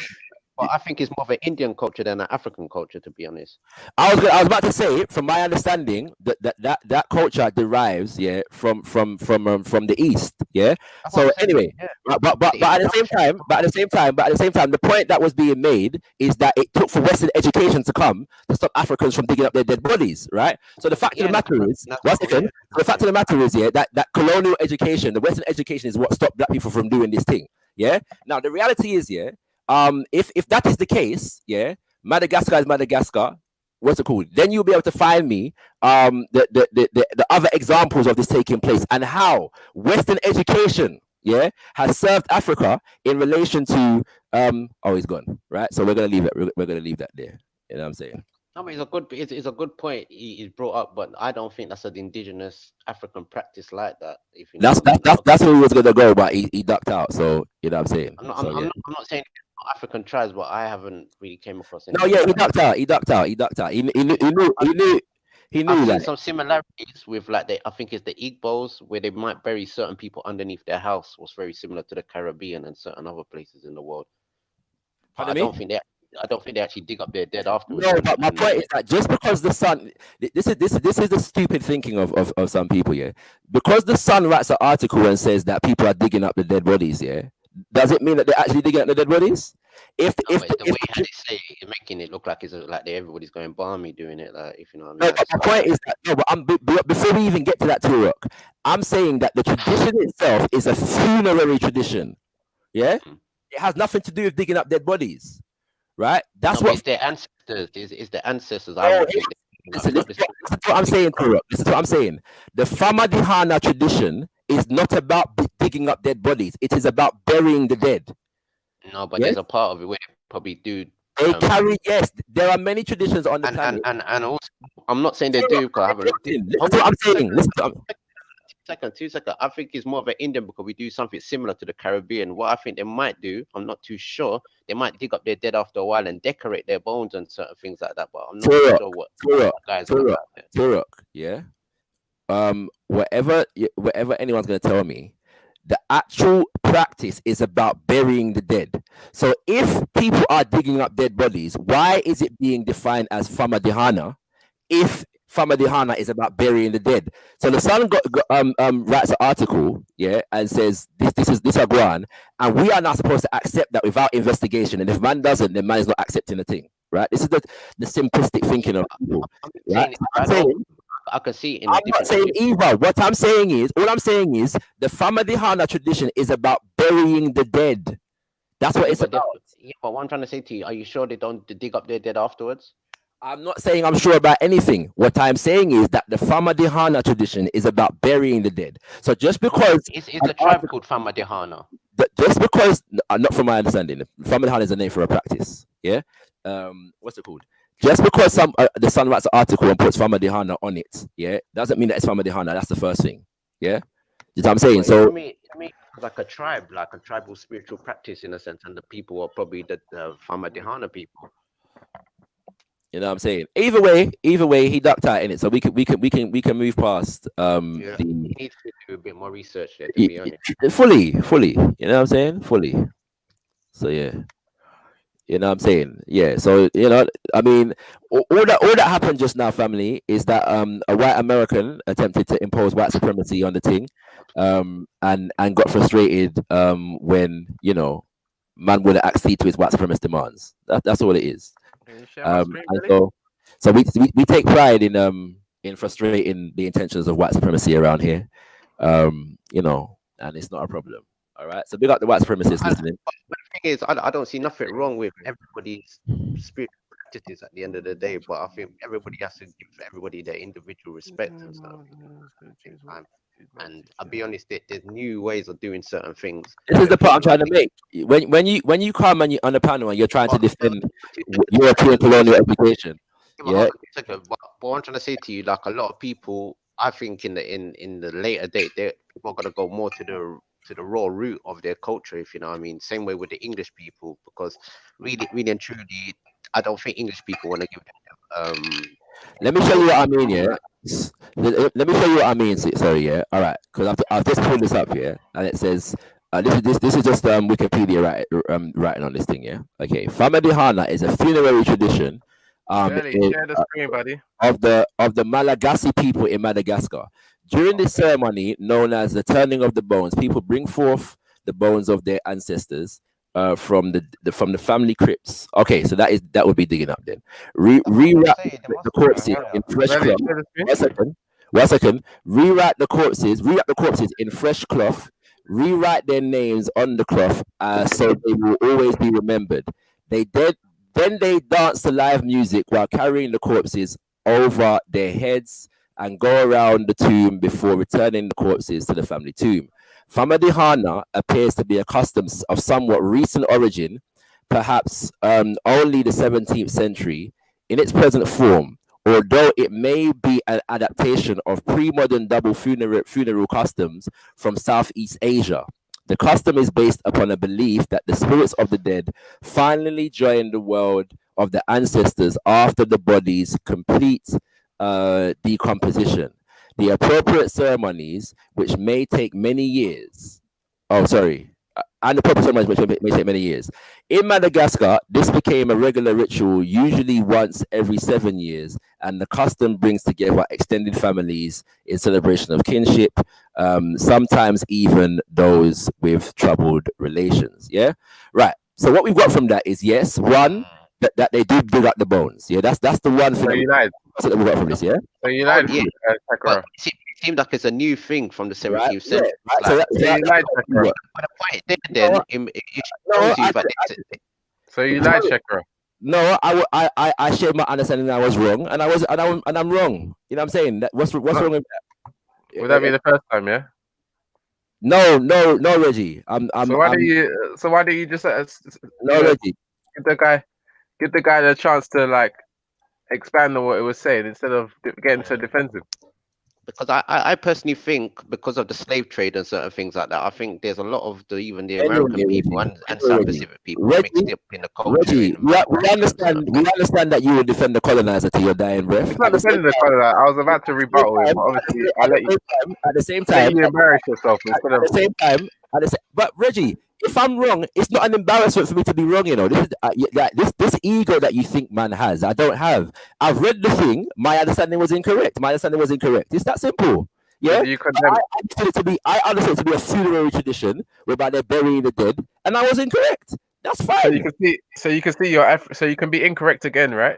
Well, I think it's more of an Indian culture than an African culture, to be honest. I was about to say, from my understanding, that culture derives, from the East, yeah. So anyway, but at the same time, the point that was being made is that it took for Western education to come to stop Africans from digging up their dead bodies, right? So the fact of the matter is, that colonial education, the Western education, is what stopped Black people from doing this thing, yeah. Now the reality is, if that is the case, Madagascar is Madagascar. What's it called? Then you'll be able to find me the other examples of this taking place and how Western education, has served Africa in relation to he's gone, right? So we're gonna leave it. We're gonna leave that there. You know what I'm saying? No, but it's a good point he brought up, but I don't think that's an indigenous African practice like that. If you know what I mean. That's where he was gonna go, but he ducked out. So you know what I'm saying. I'm not saying African tribes, but I haven't really came across any. No, yeah, he ducked out. He ducked out. He knew I've seen that. some similarities with like I think it's the Igbos where they might bury certain people underneath their house was very similar to the Caribbean and certain other places in the world. But I don't think they actually dig up their dead afterwards. No, but my point is that just because the sun, this is the stupid thinking of some people, yeah. Because the Sun writes an article and says that people are digging up the dead bodies, yeah. Does it mean that they're actually digging up the dead bodies? The way they say it, you're making it look like it's like everybody's going balmy doing it, like if you know what I mean. No, but my point is that before we even get to that, Turok, I'm saying that the tradition itself is a funerary tradition. Yeah, it has nothing to do with digging up dead bodies, right? That's what it's their ancestors. It's the ancestors. Listen to what I'm saying, Turok. Listen to what I'm saying. The Famadihana tradition is not about digging up dead bodies. It is about burying the dead. No, but there's a part of it where they probably do. They carry, yes, there are many traditions on the planet. And also, I'm not saying they do because I haven't looked in. Listen to what I'm saying. Listen to 2 seconds. I think it's more of an Indian because we do something similar to the Caribbean. What I think they might do, I'm not too sure. They might dig up their dead after a while and decorate their bones and certain things like that. But I'm not sure what guys are about it. Turok, yeah. Whatever anyone's gonna tell me, the actual practice is about burying the dead. So if people are digging up dead bodies, why is it being defined as Famadihana if Famadihana is about burying the dead? So the Sun writes an article, yeah, and says this is Agwan, and we are not supposed to accept that without investigation. And if man doesn't, then man is not accepting the thing, right? This is the simplistic thinking of people. Right? I can see it in I'm not saying either. What I'm saying is, all I'm saying is the Famadihana tradition is about burying the dead. That's what it's about. Yeah, but what I'm trying to say to you, are you sure they don't dig up their dead afterwards? I'm not saying I'm sure about anything. What I'm saying is that the Famadihana tradition is about burying the dead. So just because it's a tribe called Famadihana. Just because, not from my understanding, Famadihana is a name for a practice. Yeah. What's it called? Just because the Sun writes an article and puts Famadihana on it, yeah, doesn't mean that it's Famadihana. That's the first thing. Yeah. You know what I'm saying? So to me, like a tribe, like a tribal spiritual practice in a sense, and the people are probably the Famadihana people. You know what I'm saying? Either way, he ducked out in it, so we can move past We need to do a bit more research there, to be honest. Fully. You know what I'm saying? Fully. So yeah. You know what I'm saying? Yeah. So, you know, I mean, all that happened just now, family, is that a white American attempted to impose white supremacy on the thing, and got frustrated when, you know, man would accede to his white supremacist demands. That's all it is. So we take pride in frustrating the intentions of white supremacy around here. You know, and it's not a problem. All right, so big up the white supremacists listening. But the thing is, I don't see nothing wrong with everybody's spiritual practices at the end of the day, but I think everybody has to give everybody their individual respect and stuff. And I'll be honest, there's new ways of doing certain things. This is the part I'm trying to make. When you come and you on the panel and you're trying to defend European colonial education, yeah. But what I'm trying to say to you, like a lot of people, I think in the later date, people are gonna go more to the raw root of their culture, if you know what I mean. Same way with the English people, because really and truly, I don't think English people want to give them. Let me show you what I mean, yeah. Let me show you what I mean. Sorry, yeah. All right, because I've just pulled this up here, and it says this is just Wikipedia writing on this thing, yeah. Okay, Famadihana is a funerary tradition. Share the screen, buddy. Of the Malagasy people in Madagascar. During this ceremony, known as the turning of the bones, people bring forth the bones of their ancestors from the family crypts. Okay, so that would be digging up then. Rewrap the corpses in fresh cloth. One second. Rewrap the corpses in fresh cloth. Rewrite their names on the cloth, so they will always be remembered. Then they dance to live music while carrying the corpses over their heads and go around the tomb before returning the corpses to the family tomb. Famadihana appears to be a custom of somewhat recent origin, perhaps only the 17th century. in its present form, although it may be an adaptation of pre-modern double funeral customs from Southeast Asia. The custom is based upon a belief that the spirits of the dead finally join the world of the ancestors after the body's complete decomposition. The appropriate ceremonies, which may take many years, and the appropriate ceremonies which may take many years. In Madagascar, this became a regular ritual, usually once every 7 years, and the custom brings together extended families in celebration of kinship, sometimes even those with troubled relations. Yeah, right. So what we've got from that is, yes, one, that they do dig up the bones. Yeah, that's the one thing that we got from this. Yeah. So you lied. But it seemed like it's a new thing from the 17th century. Right. Like, So you lied, Shakira. but the point there, then it shows you that So you lied, Shakira. No, I shared my understanding that I was wrong, and I'm wrong. You know what I'm saying? What's wrong with that? Would that be the first time? Yeah. No, Reggie. So why do you just Reggie? give the guy the chance to like expand on what it was saying instead of getting so defensive? Because I personally think, because of the slave trade and certain things like that, I think there's a lot of the American people and South Pacific people mixed up in the culture. Reggie, we understand that you will defend the colonizer to your dying breath. It's not defending the colonizer. I was about to rebuttal him, but obviously I let you. At the same time, you embarrass yourself instead of. At the same time, but Reggie, if I'm wrong, it's not an embarrassment for me to be wrong. You know, this is this ego that you think man has. I don't have. I've read the thing. My understanding was incorrect. It's that simple. Yeah. I understood it to be a funerary tradition whereby they're burying the dead, and I was incorrect. That's fine. So you can see so you can be incorrect again, right?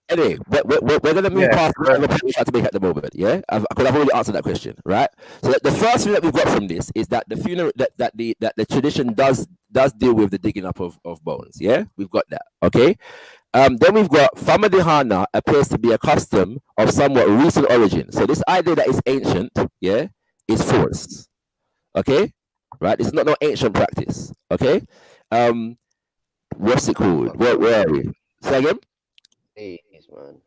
Anyway, we're gonna move past whatever point we try to make at the moment, yeah? Because I've already answered that question, right? So the first thing that we've got from this is that the funeral that the tradition does deal with the digging up of bones, yeah? We've got that, okay? Then we've got Famadihana appears to be a custom of somewhat recent origin. So this idea that it's ancient, yeah, is false, okay? Right? It's not no ancient practice, okay? What's it called? Where are we? Say again? Man.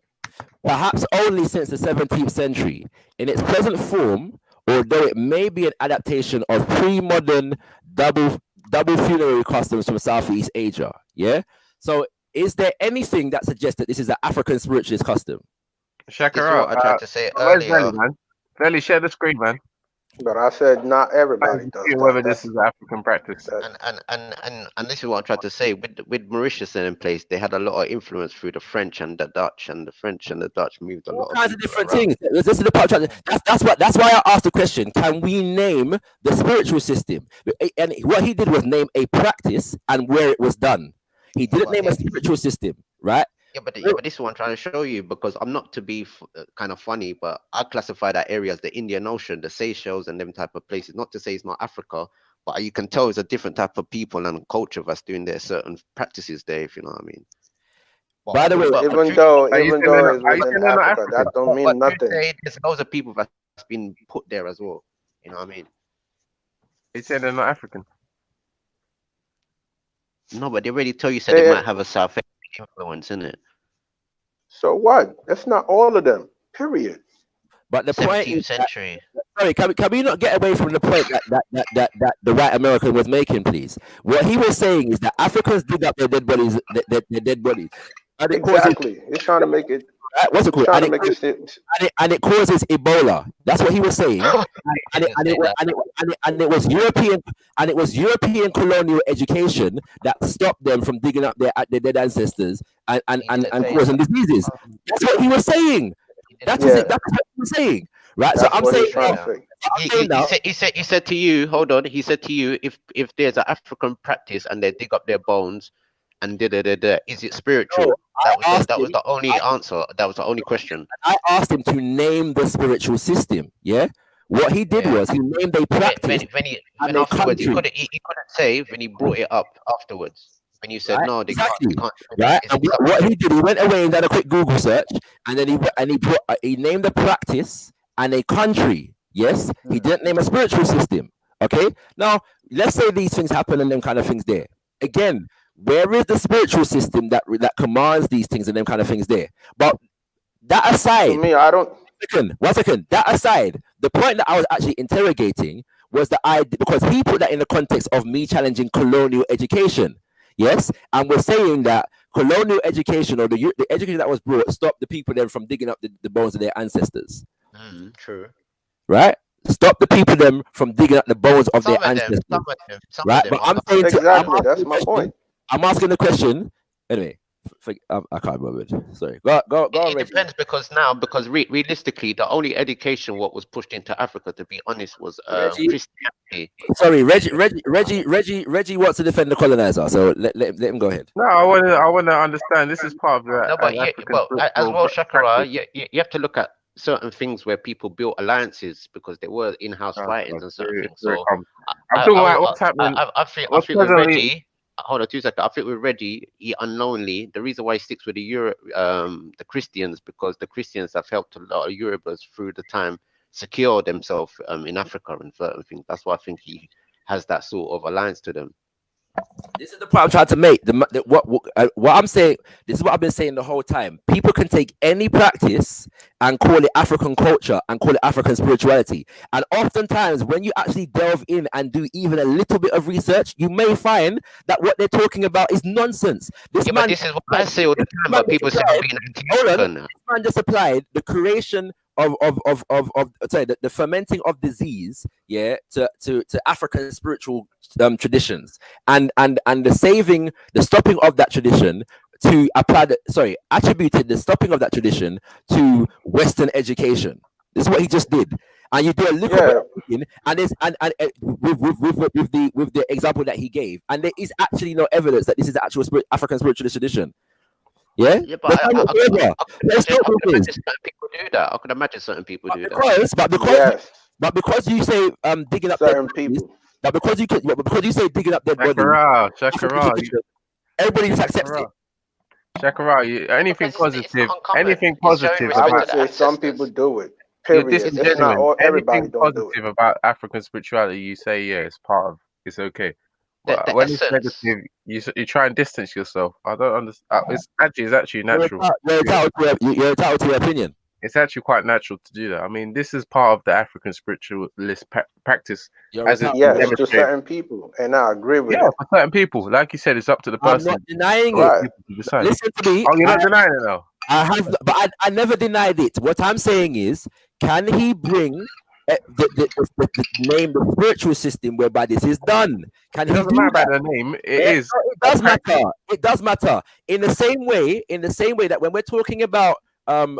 Perhaps only since the 17th century. In its present form, although it may be an adaptation of pre-modern double funerary customs from Southeast Asia. Yeah. So, is there anything that suggests that this is an African spiritualist custom? Shakira, I tried to say earlier. Belly, share the screen, man. But I said not everybody does. Whether this is African practice. And this is what I tried to say. With Mauritius in place, they had a lot of influence through the French and the Dutch, and the French and the Dutch moved a lot. All kinds of different things. This is the part. That's why I asked the question: can we name the spiritual system? And what he did was name a practice and where it was done. He didn't name a spiritual system, right? Yeah, but this is what I'm trying to show you, because I'm not to be kind of funny, but I classify that area as the Indian Ocean, the Seychelles and them type of places. Not to say it's not Africa, but you can tell it's a different type of people and culture that's doing their certain practices there, if you know what I mean. By the way, even though it's within Africa, that don't mean nothing. There's loads of people that's been put there as well. You know what I mean? He said they're not African. No, but they already tell you said they might have a South African influence in it. So what? That's not all of them. Period. But the point 17th century. Sorry, can we not get away from the point that the white American was making, please? What he was saying is that Africans dig up their dead bodies, their dead bodies. And exactly. He's trying to make it. What's it called? And it causes Ebola. That's what he was saying. and it was European, and it was European colonial education that stopped them from digging up their dead ancestors and causing diseases. That's what he was saying. That's what he was saying. Right. That's so I'm saying he said to you, hold on, he said to you, if there's an African practice and they dig up their bones and is it spiritual? No, that was the only answer. That was the only question. I asked him to name the spiritual system. Yeah. What he did was he named a practice. When afterwards, he couldn't say when he brought it up afterwards. When you said no, they can't. Right. And what he did, he went away and did a quick Google search, and then he named the practice and a country. Yes. He didn't name a spiritual system. Okay. Now let's say these things happen and them kind of things there. Again, where is the spiritual system that commands these things and them kind of things there? But that aside, to me, I don't. one second. That aside, the point that I was actually interrogating was that because he put that in the context of me challenging colonial education. Yes, and we're saying that colonial education, or the education that was brought, stopped the people then from digging up the bones of their ancestors. True. Right? Stop the people them from digging up the bones of their ancestors. Right? But I'm saying exactly, that's my point. I'm asking the question. Anyway, I can't remember it. Sorry. Go on, It depends, because realistically, the only education what was pushed into Africa, to be honest, was Christianity. Sorry, Reggie wants to defend the colonizer, so let him go ahead. No, I want to understand. This is part of the. No, but as well, Shakara, you have to look at certain things where people built alliances because there were in-house fightings and certain things. So I'm talking about what's happening. I think with Reggie. Hold on 2 seconds. I think with Reggie, he unknowingly, the reason why he sticks with the Christians, because the Christians have helped a lot of Yorubas through the time secure themselves in Africa and certain things. That's why I think he has that sort of alliance to them. This is the point I'm trying to make. What I'm saying, this is what I've been saying the whole time. People can take any practice and call it African culture and call it African spirituality. And oftentimes, when you actually delve in and do even a little bit of research, you may find that what they're talking about is nonsense. This is what I say all the time, but people say this man just applied the creation of the fermenting of disease, to African spiritual traditions, and the stopping of that tradition to attributed the stopping of that tradition to Western education. This is what he just did. And you do a little bit of thinking, and with the example that he gave, and there is actually no evidence that this is the actual African spiritual tradition. Yeah, but I could imagine certain people do that. I could imagine certain people do that. But because you say digging up certain people, but because you say digging up dead bodies, everybody just accepts it. Shakara, anything positive. I would say some people do it. Period. It's not all, everybody anything positive about African spirituality, you say it's okay. But when it's negative, you try and distance yourself. I don't understand. It's actually natural. You're entitled to your opinion. It's actually quite natural to do that. I mean, this is part of the African spiritualist practice. To certain people, and I agree with it. For certain people, like you said, it's up to the person. I'm not denying it. Listen to me. You're not denying it now. I never denied it. What I'm saying is, can he bring the name, the spiritual system whereby this is done? It doesn't matter about the name. It does matter. It does matter. In the same way that when we're talking about so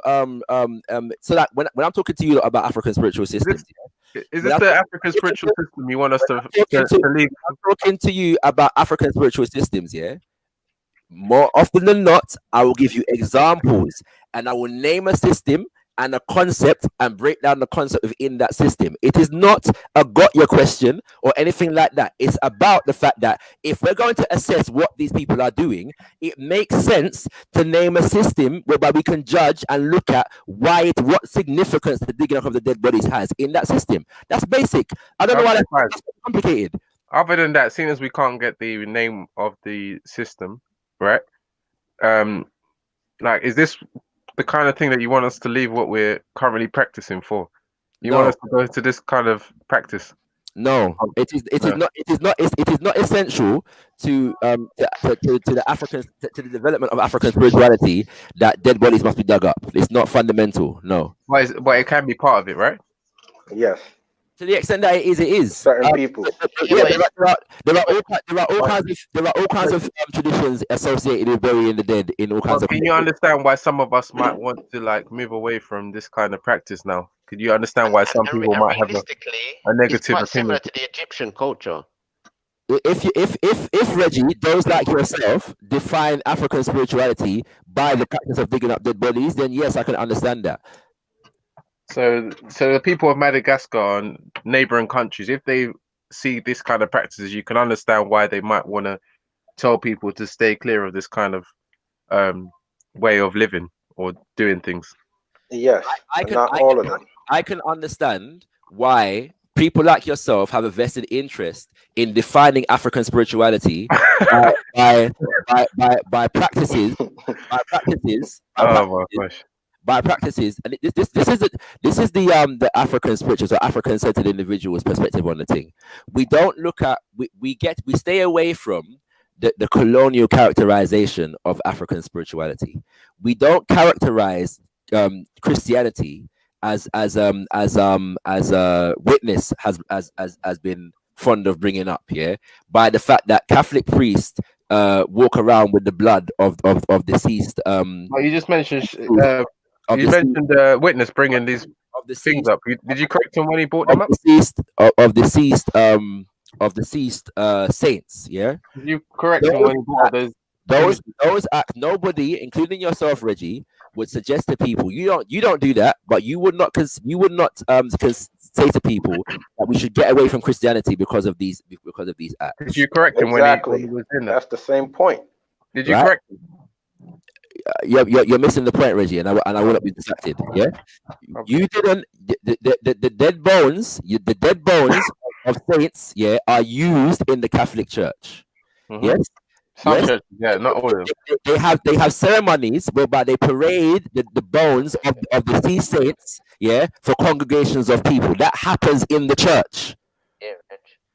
that when I'm talking to you about African spiritual systems, is this the African spiritual system you want us to leave? I'm talking to you about African spiritual systems, more often than not, I will give you examples and I will name a system and a concept and break down the concept within that system. It is not a got your question or anything like that. It's about the fact that if we're going to assess what these people are doing, it makes sense to name a system whereby we can judge and look at what significance the digging up of the dead bodies has in that system. That's basic. I don't know why that's complicated. Other than that, seeing as we can't get the name of the system, right? Is this the kind of thing that you want us to leave what we're currently practicing for? You want us to go to this kind of practice? No, it is not essential to the African to the development of African spirituality that dead bodies must be dug up. It's not fundamental. No, but it can be part of it, right? Yes. To the extent that it is. Certain people. There are all kinds of traditions associated with burying the dead in all kinds of. Can you understand why some of us might want to move away from this kind of practice now? Could you understand why some people might have a negative opinion? Similar to the Egyptian culture. If Reggie, those like yourself, define African spirituality by the practice of digging up dead bodies, then yes, I can understand that. So the people of Madagascar and neighboring countries, if they see this kind of practices, you can understand why they might want to tell people to stay clear of this kind of way of living or doing things. Yes, not all of them. I can understand why people like yourself have a vested interest in defining African spirituality by practices, by practices, and this is the African spirituals or African centered individuals perspective on the thing. We don't look at we stay away from the colonial characterization of African spirituality. We don't characterize Christianity as Witness has been fond of bringing up, by the fact that Catholic priests walk around with the blood of deceased. You just mentioned mentioned Witness bringing these things up. Did you correct him when he brought them up? Of deceased saints, Did you correct him when he brought those? Those acts, nobody, including yourself, Reggie, would suggest to people you don't do that, but you would not say to people that we should get away from Christianity because of these acts. Did you correct him when he was in that? That's the same point. Did you correct him? You're missing the point, Reggie, and I will not be distracted. Yeah, you didn't. The dead bones, the dead bones of saints, are used in the Catholic Church. Mm-hmm. Yes. Some churches, not all of them. They have ceremonies whereby they parade the bones of the deceased saints, for congregations of people. That happens in the church.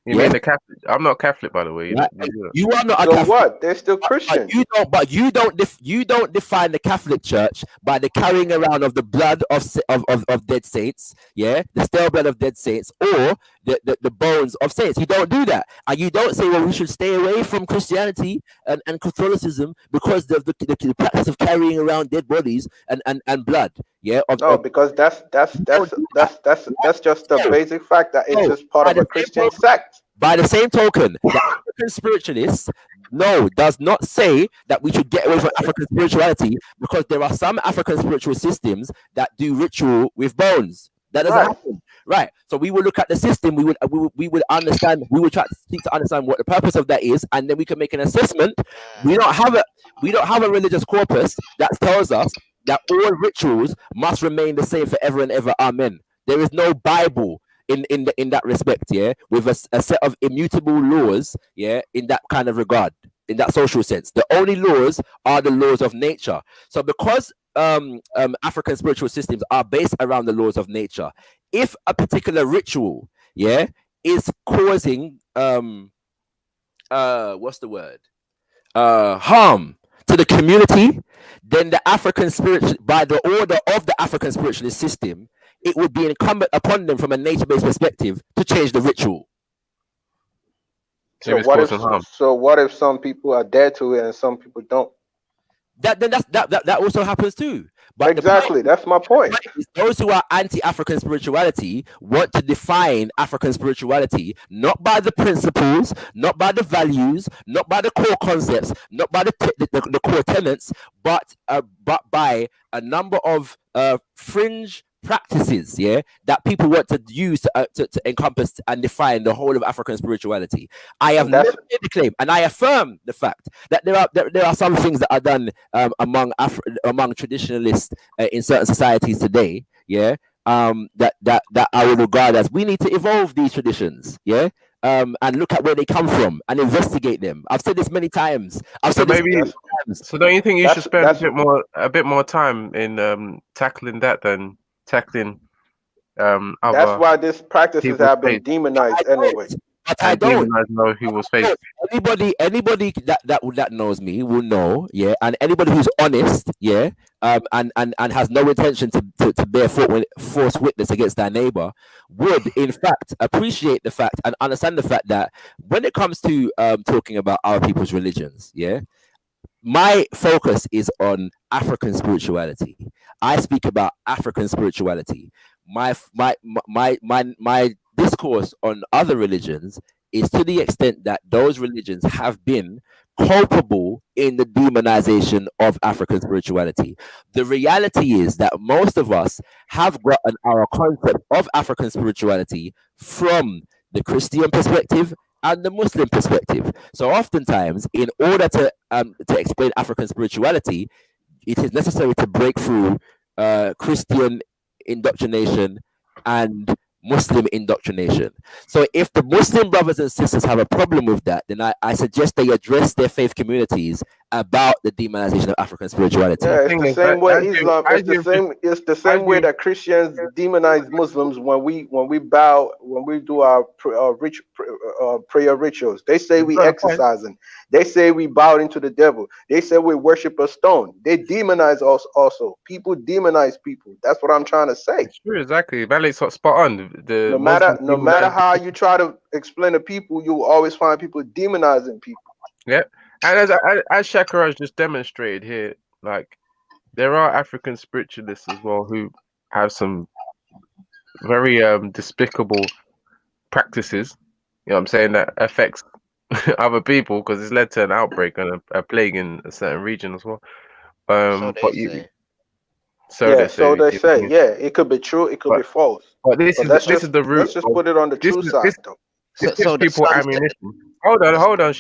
You mean the Catholic? I'm not Catholic, by the way. You are not a so Catholic. What? They're still Christian. But you don't define the Catholic Church by the carrying around of the blood of dead saints, the stale blood of dead saints, or the bones of saints. You don't do that, and you don't say, well, we should stay away from Christianity and Catholicism because of the practice of carrying around dead bodies and blood. Because that's just the basic fact that it's just part of a Christian sect. By the same token, the African spiritualists does not say that we should get away from African spirituality, because there are some African spiritual systems that do ritual with bones. That doesn't happen. Right. So we would look at the system, we would understand, we would try to seek to understand what the purpose of that is, and then we can make an assessment. We don't have a religious corpus that tells us that all rituals must remain the same forever and ever. Amen. There is no Bible in that respect, with a set of immutable laws, in that kind of regard, in that social sense. The only laws are the laws of nature. So because African spiritual systems are based around the laws of nature, if a particular ritual, is causing harm to the community, then the African spiritual, by the order of the African spiritualist system, it would be incumbent upon them from a nature-based perspective to change the ritual. So what if some people are dead to it and some people don't? That also happens too. But exactly, that's my point. Those who are anti-African spirituality want to define African spirituality not by the principles, not by the values, not by the core concepts, not by the core tenets, but by a number of fringe practices, that people want to use to encompass and define the whole of African spirituality. I have never made the claim, and I affirm the fact that there are some things that are done among traditionalists in certain societies today, that I would regard as we need to evolve these traditions, and look at where they come from and investigate them. I've said this many times. So don't you think you should spend a bit more time in tackling that than tackling that's why this practices have been demonized anyway. But I don't know who was faced. Anybody that knows me will know, and anybody who's honest, and has no intention to bear false witness against their neighbor would in fact appreciate the fact and understand the fact that when it comes to talking about our people's religions, my focus is on African spirituality. I speak about African spirituality. My discourse on other religions is to the extent that those religions have been culpable in the demonization of African spirituality. The reality is that most of us have gotten our concept of African spirituality from the Christian perspective and the Muslim perspective. So oftentimes, in order to explain African spirituality, it is necessary to break through Christian indoctrination and Muslim indoctrination. So if the Muslim brothers and sisters have a problem with that, then I suggest they address their faith communities about the demonization of African spirituality. Yeah, it's the same way Islam. It's the same way that Christians demonize Muslims when we bow, when we do our prayer rituals. They say we exercising. They say we bowed into the devil. They say we worship a stone. They demonize us also. People demonize people. That's what I'm trying to say. It's true, exactly. Valet's spot on. No matter how you try to explain to people, you will always find people demonizing people. Yeah. And as Shakara has just demonstrated here, like there are African spiritualists as well who have some very despicable practices. You know what I'm saying, that affects other people because it's led to an outbreak and a plague in a certain region as well. So they say. Yeah, it could be true, it could be false. But this is the root. Let's just put it on the true side, though. This gives people ammunition. Hold on,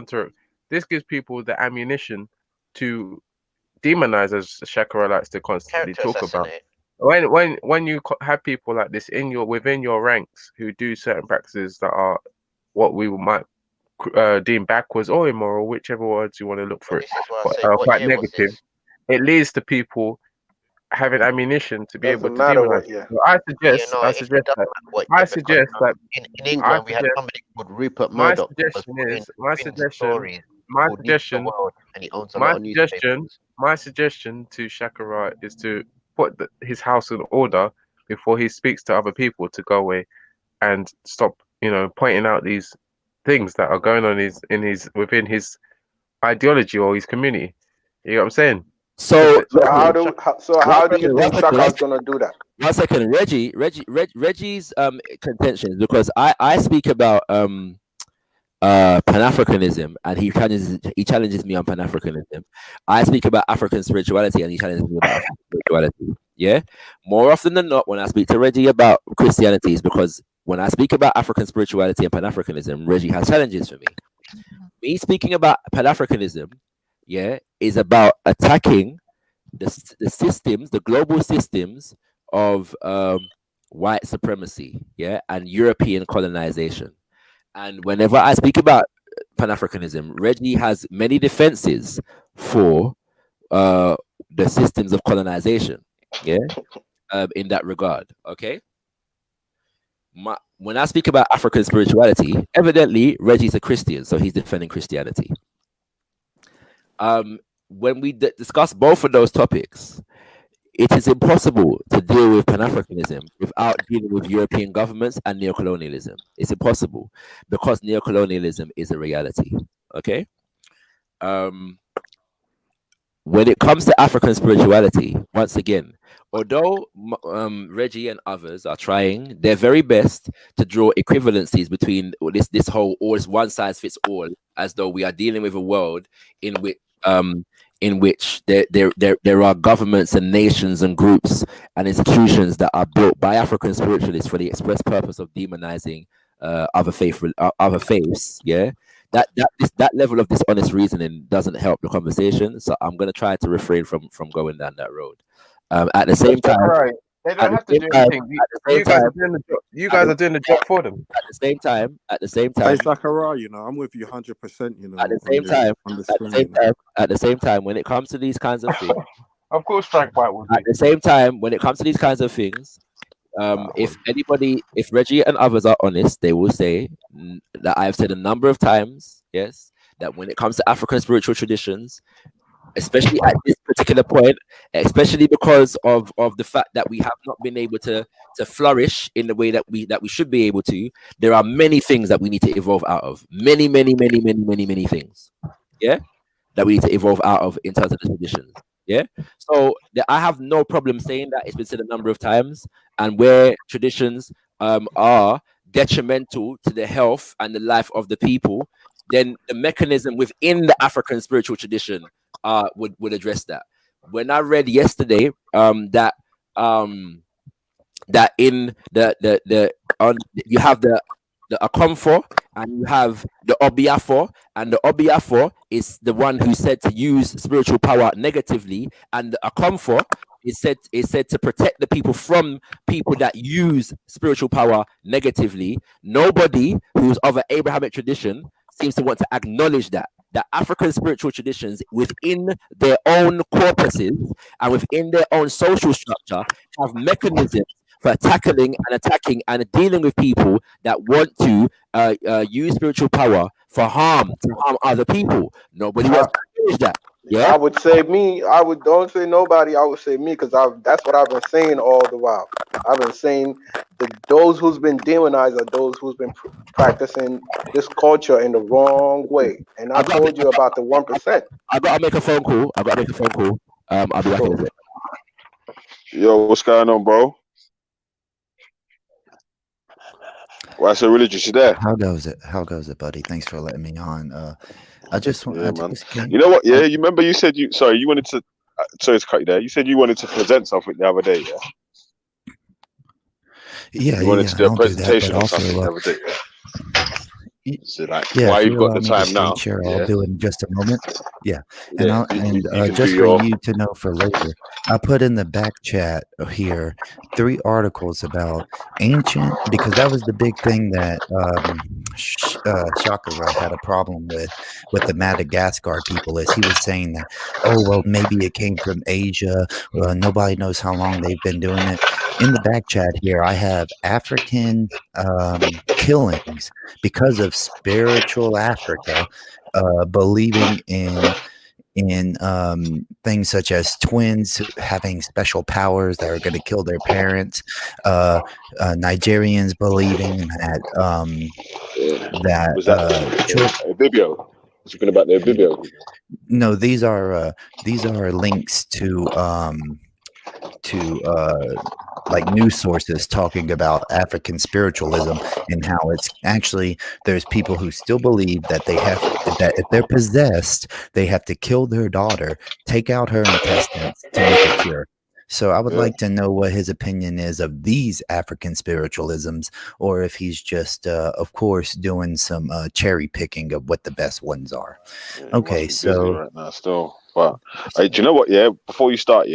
Turek. This gives people the ammunition to demonize, as Shakara likes to constantly talk about. When you have people like this within your ranks who do certain practices that are what we might deem backwards or immoral, whichever words you want to look for it, quite negative, it leads to people having ammunition to be able to demonize. So I suggest that in England we had somebody called Rupert Murdoch. My suggestion to Shakara is to put his house in order before he speaks to other people to go away and stop, pointing out these things that are going on within his ideology or his community. You know what I'm saying? So how do you think Shakara's gonna do that? 1 second, Reggie's contention, because I speak about Pan-Africanism and he challenges me on Pan-Africanism. I speak about African spirituality and he challenges me about African spirituality. Yeah, more often than not, when I speak to Reggie about Christianity, is because when I speak about African spirituality and Pan-Africanism, Reggie has challenges for me. Me speaking about Pan-Africanism, is about attacking the systems, the global systems of white supremacy, and European colonization. And whenever I speak about Pan-Africanism, Reggie has many defenses for the systems of colonization, in that regard. Okay. When I speak about African spirituality, evidently Reggie's a Christian, so he's defending Christianity. When we discuss both of those topics, it is impossible to deal with Pan-Africanism without dealing with European governments and neocolonialism. It's impossible because neocolonialism is a reality. Okay. When it comes to African spirituality, once again, although Reggie and others are trying their very best to draw equivalencies between this whole one size fits all, as though we are dealing with a world in which there are governments and nations and groups and institutions that are built by African spiritualists for the express purpose of demonizing other faiths. That level of dishonest reasoning doesn't help the conversation. So I'm going to try to refrain from going down that road. At the same time, right. They don't have to do anything. You guys are doing the job for them. At the same time, hey, Zachariah, I'm with you 100%. At the same time, when it comes to these kinds of things, of course, Frank White will. At the same time, when it comes to these kinds of things, if Reggie and others are honest, they will say that I've said a number of times, that when it comes to African spiritual traditions, especially at this particular point, especially because of the fact that we have not been able to flourish in the way that we should be able to, there are many things that we need to evolve out of. Many things, that we need to evolve out of in terms of the traditions. So I have no problem saying that. It's been said a number of times, and where traditions are detrimental to the health and the life of the people, then the mechanism within the African spiritual tradition would address that. When I read yesterday that in you have the Akomfo and you have the Obiafo, and the Obiafo is the one who said to use spiritual power negatively, and the Akomfo It's said to protect the people from people that use spiritual power negatively. Nobody who's of an Abrahamic tradition seems to want to acknowledge that African spiritual traditions within their own corpuses and within their own social structure have mechanisms for tackling and attacking and dealing with people that want to use spiritual power to harm other people. Nobody wants to acknowledge that. Yeah, I would say me. Don't say nobody. I would say me because that's what I've been saying all the while. I've been saying that those who's been demonized are those who's been practicing this culture in the wrong way. And I told you about the 1%. I gotta make a phone call. I'll be back in a bit. Yo, what's going on, bro? Why so religious? You there? How goes it, buddy? Thanks for letting me on. I just want. You know what? Yeah, you remember you said you wanted to. Sorry to cut you there. You said you wanted to present something the other day. Yeah. You wanted to do a presentation or something the other day. So why you've got the time now? Sure, I'll do it in just a moment. Yeah, and just for you to know for later, I put in the back chat here 3 articles about ancient, because that was the big thing that Shakara had a problem with the Madagascar people. Is he was saying that, oh well, maybe it came from Asia. Nobody knows how long they've been doing it. In the back chat here, I have African killings because of spiritual Africa believing in things such as twins having special powers that are going to kill their parents. Nigerians believing that Bibio. Speaking about their Bibio. No, these are links to like news sources talking about African spiritualism and how it's actually there's people who still believe that that if they're possessed, they have to kill their daughter, take out her intestines to make a cure. So I would like to know what his opinion is of these African spiritualisms, or if he's just, of course, doing some cherry picking of what the best ones are. Okay, so right now still, but do you know what? Yeah, before you start,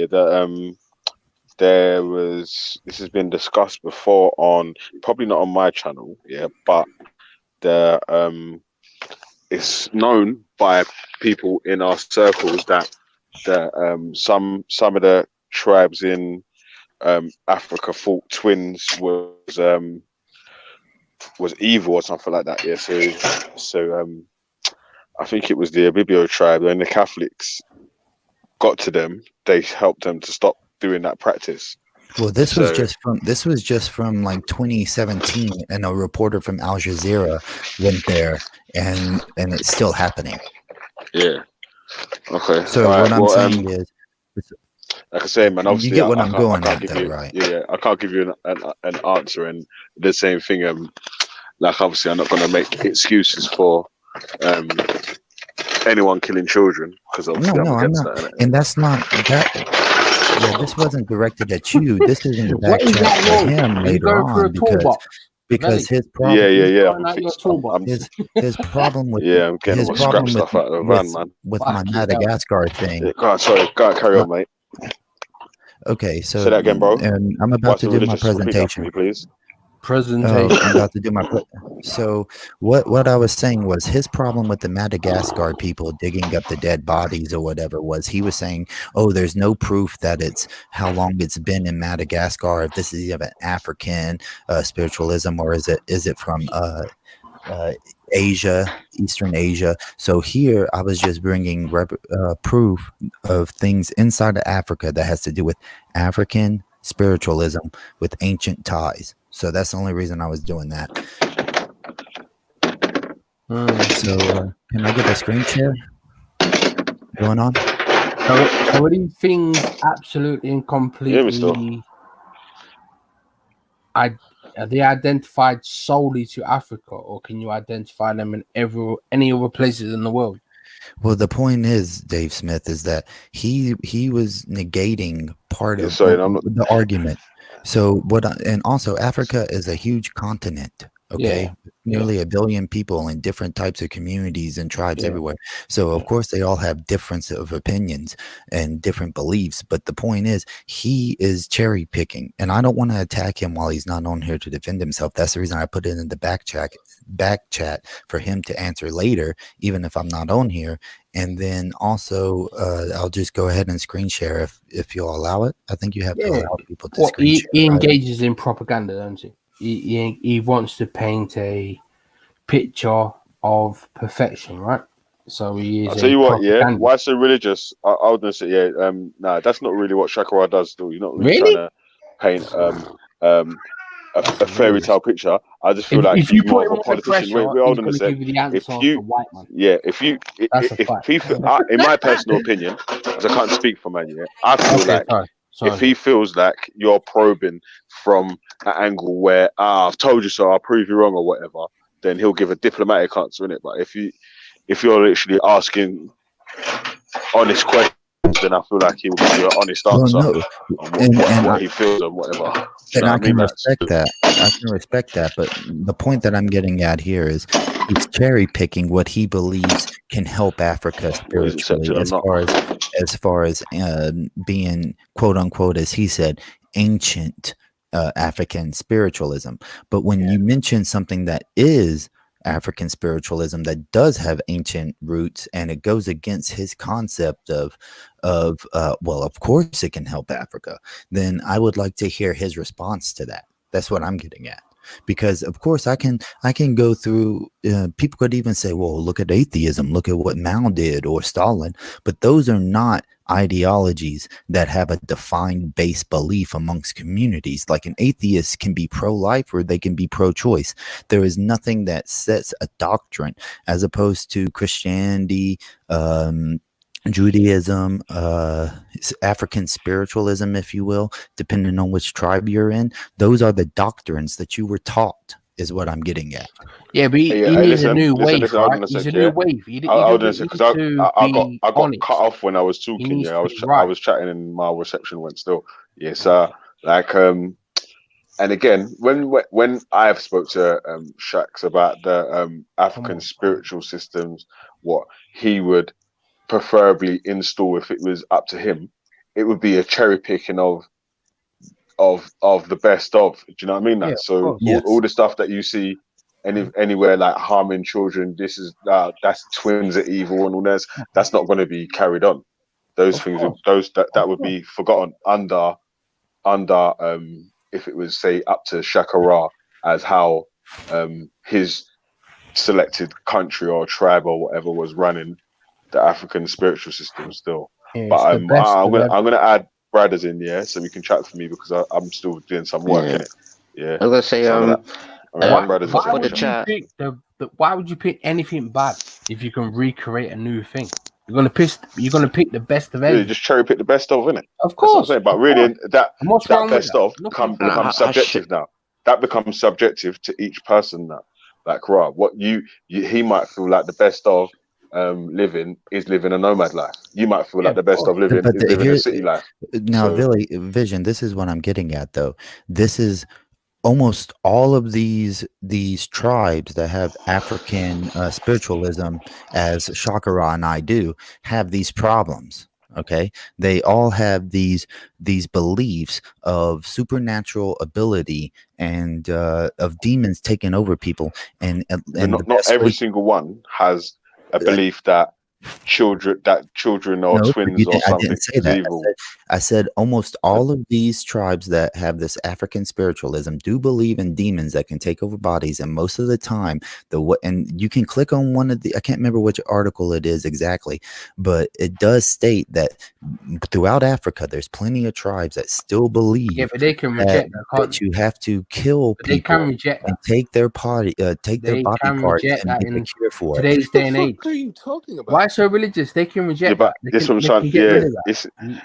this has been discussed before on, probably not on my channel, but it's known by people in our circles that some of the tribes in Africa thought twins was evil or something like that. Yeah, so I think it was the Abibio tribe. When the Catholics got to them, they helped them to stop doing that practice. Well, this was just from like 2017, and a reporter from Al Jazeera went there, and it's still happening. Yeah. Okay. So what I'm saying is, like I say, man, obviously you get what I'm going at, though, right? Yeah, I can't give you an answer, and the same thing. Like obviously, I'm not going to make excuses for anyone killing children, because obviously I'm against not. that. And that's not that. Yeah, this wasn't directed at you. This is in the back chat for him later on because his problem. His problem with I'm getting my scrap stuff out of the van, man. With my Madagascar thing. Go carry on, mate. Okay, so say that again, bro. And I'm about to do my presentation. Me, please. I'm about to do my so what I was saying was his problem with the Madagascar people digging up the dead bodies or whatever was he was saying, oh, there's no proof that it's how long it's been in Madagascar, if this is even African spiritualism, or is it from Asia, Eastern Asia. So here I was just bringing proof of things inside of Africa that has to do with African spiritualism with ancient ties. So that's the only reason I was doing that. So can I get a screen share going on? So are these things absolutely and completely are they identified solely to Africa, or can you identify them in any other places in the world? Well, the point is, Dave Smith, is that he was negating part of the argument. So and also Africa is a huge continent. Okay, nearly 1 billion people in different types of communities and tribes everywhere. So of course they all have difference of opinions and different beliefs. But the point is, he is cherry picking, and I don't want to attack him while he's not on here to defend himself. That's the reason I put it in the back chat for him to answer later, even if I'm not on here. And then also, I'll just go ahead and screen share if you'll allow it. I think you have to allow people to screen share. He engages in propaganda, doesn't he? He wants to paint a picture of perfection, right? So he is. I'll tell you what, why so religious? I was gonna say, nah, that's not really what Shakara does. Still, you're not really trying to paint a fairy tale picture. I just feel like he's more of a politician. Wait, hold on a sec. If he, in my personal opinion, because I can't speak for man, I feel like if he feels like you're probing from an angle where I've told you so, I'll prove you wrong or whatever, then he'll give a diplomatic answer in it. But if you're literally asking honest questions, then I feel like he will give you an honest answer on what he feels and whatever. And I can respect that. I can respect that. But the point that I'm getting at here is he's cherry picking what he believes can help Africa spiritually, as far as being, quote unquote, as he said, ancient African spiritualism. But when you mention something that is African spiritualism that does have ancient roots, and it goes against his concept of well, of course it can help Africa, then I would like to hear his response to that. That's what I'm getting at. Because of course I can go through, people could even say, well, look at atheism, look at what Mao did or Stalin, but those are not ideologies that have a defined base belief amongst communities. Like an atheist can be pro-life or they can be pro-choice. There is nothing that sets a doctrine, as opposed to Christianity, Judaism, African spiritualism, if you will, depending on which tribe you're in. Those are the doctrines that you were taught, is what I'm getting at. Yeah, but he needs a new wave, right? He's a new wave. I got cut off when I was talking. I was chatting and my reception went still. Yes, and again, when I've spoke to Shax about the African spiritual systems, what he would preferably install if it was up to him, it would be a cherry picking of the best of. Do you know what I mean? So all the stuff that you see anywhere like harming children, this is that's twins are evil and all that's not going to be carried on. Those things, that would be forgotten under if it was, say, up to Shakara as how his selected country or tribe or whatever was running the African spiritual system still. But I'm gonna add Bradders in, so we can chat for me, because I'm still doing some work in it. I'm gonna say why would you pick anything bad if you can recreate a new thing? You're gonna pick the best of everything. Just cherry pick the best of, innit? Of course. That's what I'm saying. But really, that best of becomes subjective now. That becomes subjective to each person now. Like, right, what he might feel like the best of living is living a nomad life. You might feel like the best of living is living a city life. Now, Vision, this is what I'm getting at, though. This is almost all of these tribes that have African spiritualism, as Shakara and I do, have these problems. Okay, they all have these beliefs of supernatural ability and of demons taking over people, and not every single one has a belief that children or twins or something is evil. I said almost all of these tribes that have this African spiritualism do believe in demons that can take over bodies, and most of the time and you can click on one of the, I can't remember which article it is exactly, but it does state that throughout Africa there's plenty of tribes that still believe but they can reject that you have to kill people, they can reject and take their body parts and make a cure for today's day and age. What are you talking about? Why so religious? They can reject but this from son, you're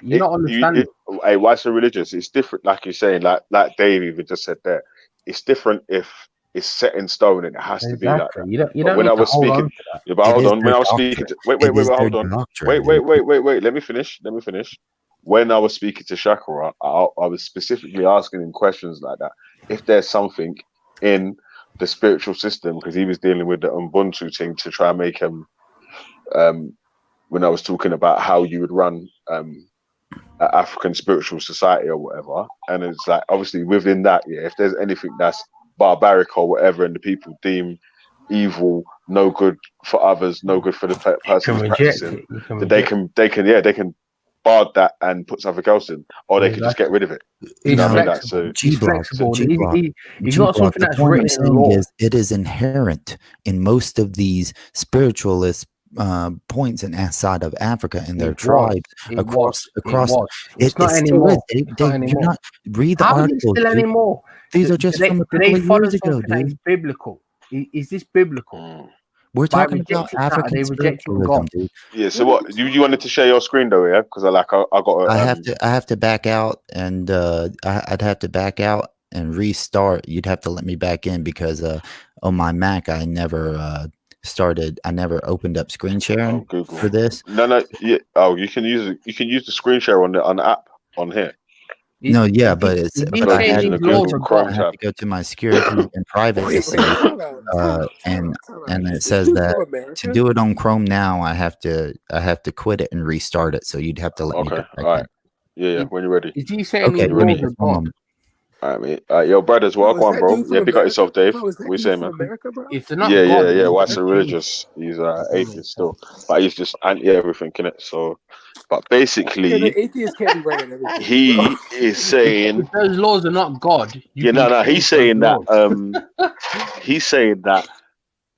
not understanding. Why so religious? It's different, like you're saying, like Dave even just said there. It's different if it's set in stone and it has to be like that. You don't when I was speaking, but hold on. When I was speaking to hold on. Wait. Let me finish. When I was speaking to Shakara, I was specifically asking him questions like that. If there's something in the spiritual system, because he was dealing with the Ubuntu thing to try and make him. When I was talking about how you would run an African spiritual society or whatever, and it's like obviously within that, yeah, if there's anything that's barbaric or whatever, and the people deem evil, no good for others, no good for the person who's practicing, that they can bar that and put something else in, or they can just get rid of it. He's flexible. He's flexible. He's not something that's written in law. It is inherent in most of these spiritualist points in outside of Africa and their tribes across. It's not anymore. Do not read the articles. Still anymore. These are just from a couple of years ago, dude. Biblical. Is this biblical? We're talking about African spiritualism, dude. Yeah. So what you wanted to share your screen though, yeah? Because I have to back out, and I'd have to back out and restart. You'd have to let me back in because on my Mac I never opened up screen sharing for this. No. Yeah. Oh, you can use the screen share on the app on here. No, yeah, but I had to go to my security and privacy, and it says that to do it on Chrome now, I have to quit it and restart it. So you'd have to let me. Okay, all right. Yeah, when you're ready. Is he saying okay, ready? I mean, yo, brothers, welcome on, bro. Yeah, pick out yourself, Dave. We say, man. If they're not yeah. White's a religious. He's atheist still, but he's just anti everything, innit? So, but basically, atheists can't be right at everything. He is saying if those laws are not God. No. He's saying that. He's saying that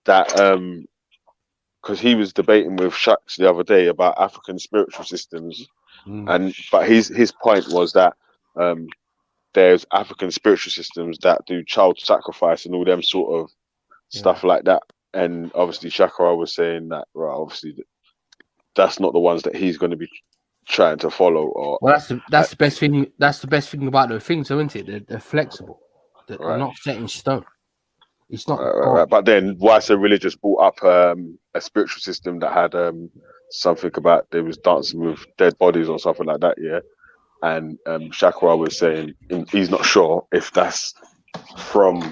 because he was debating with Shax the other day about African spiritual systems, but his point was that there's African spiritual systems that do child sacrifice and all them sort of stuff like that. And obviously Shakara was saying that, right, obviously that's not the ones that he's going to be trying to follow. Or that's the best thing. That's the best thing about those things, isn't it? They're flexible. They're not set in stone. It's not. Right. But then White's a religious brought up a spiritual system that had something about they was dancing with dead bodies or something like that, yeah. And Shakara was saying he's not sure if that's from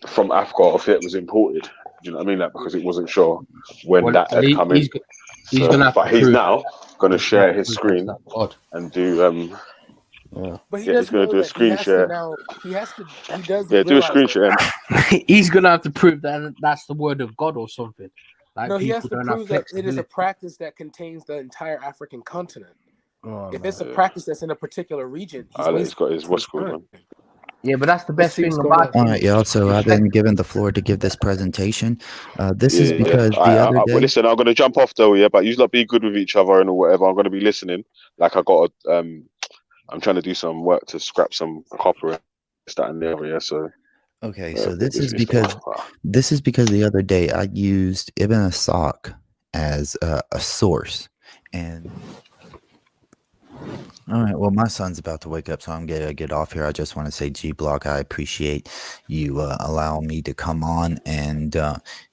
Africa or if it was imported. Do you know what I mean? Like, because it wasn't sure when that had come in. He's now going to share his screen and do But he's going to do a screen share. He does. Yeah, do a screen share. He's going to have to prove that that's the word of God or something. Like, no, he has to prove that it is a practice that contains the entire African continent. If it's a practice that's in a particular region, he's got his what's called on. Yeah, but that's the best thing about it. All right, y'all. So I've been given the floor to give this presentation. This is because the other day. Well, listen, I'm going to jump off though, yeah. But you lot be good with each other and whatever. I'm going to be listening. Like I got, I'm trying to do some work to scrap some copper, that and the other, yeah. So. Okay, so this is because the other day I used Ibn Asaq as a source, and. All right. Well, my son's about to wake up, so I'm going to get off here. I just want to say, G Block, I appreciate you allowing me to come on. And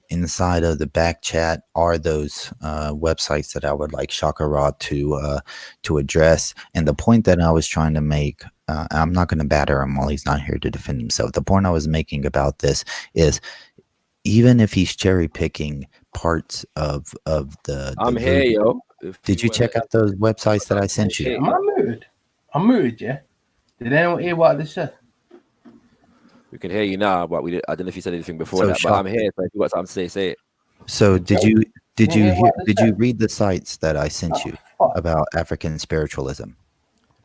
inside of the back chat are those websites that I would like Shakara to address. And the point that I was trying to make, I'm not going to batter him while he's not here to defend himself. The point I was making about this is, even if he's cherry picking parts of the I'm here, yo. Did you check out those websites that I sent you? I'm moved, yeah. Did anyone hear what I just said? We can hear you now, but I don't know if you said anything before that. But I'm here, so if you got something to say it. So did you read the sites that I sent you about African spiritualism?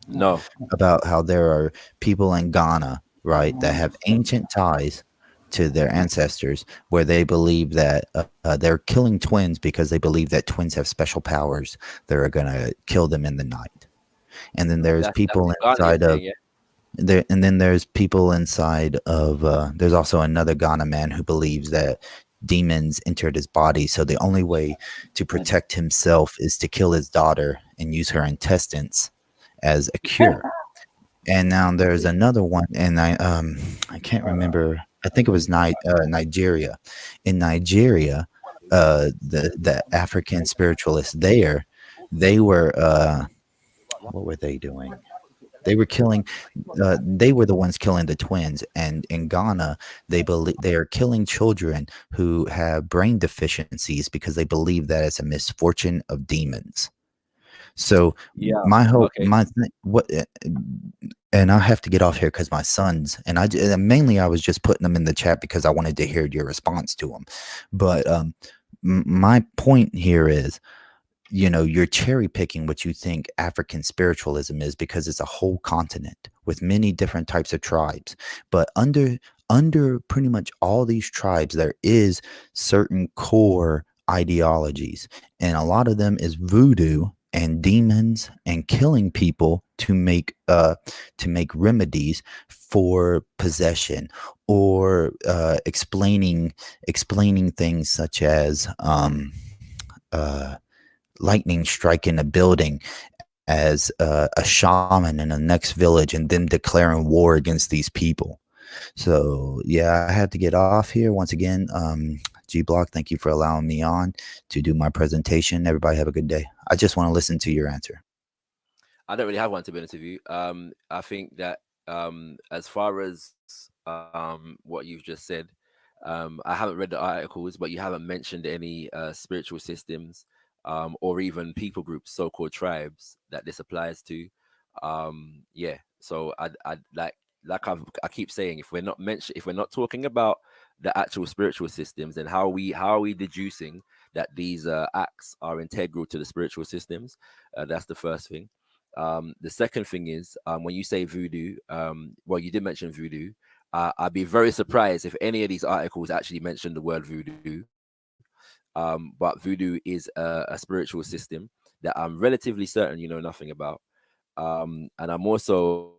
No. About how there are people in Ghana, right, that have ancient ties to their ancestors, where they believe that they're killing twins because they believe that twins have special powers that are going to kill them in the night. And then there's people inside of there, and then there's people inside of there's also another Ghana man who believes that demons entered his body, so the only way to protect himself is to kill his daughter and use her intestines as a cure. And now there's another one, and I can't remember. I think it was Nigeria. In Nigeria, the African spiritualists there, they were what were they doing? They were killing. They were the ones killing the twins, and in Ghana, they are killing children who have brain deficiencies because they believe that it's a misfortune of demons. So my hope, and I have to get off here because my sons and mainly I was just putting them in the chat because I wanted to hear your response to them. But my point here is, you're cherry picking what you think African spiritualism is because it's a whole continent with many different types of tribes. But under pretty much all these tribes, there is certain core ideologies, and a lot of them is voodoo and demons and killing people to make remedies for possession, or explaining things such as lightning striking a building as a shaman in the next village and then declaring war against these people. So yeah, I had to get off here once again. G Block, thank you for allowing me on to do my presentation. Everybody have a good day. I just want to listen to your answer. I don't really have one, to be honest with you. I think that as far as what you've just said, I haven't read the articles, but you haven't mentioned any spiritual systems or even people groups, so-called tribes, that this applies to. Yeah, so I I keep saying, if we're not talking about the actual spiritual systems, then how are we deducing that these acts are integral to the spiritual systems? That's the first thing. The second thing is, when you say voodoo, well, you did mention voodoo. I'd be very surprised if any of these articles actually mention the word voodoo. But voodoo is a spiritual system that I'm relatively certain you know nothing about. And I'm also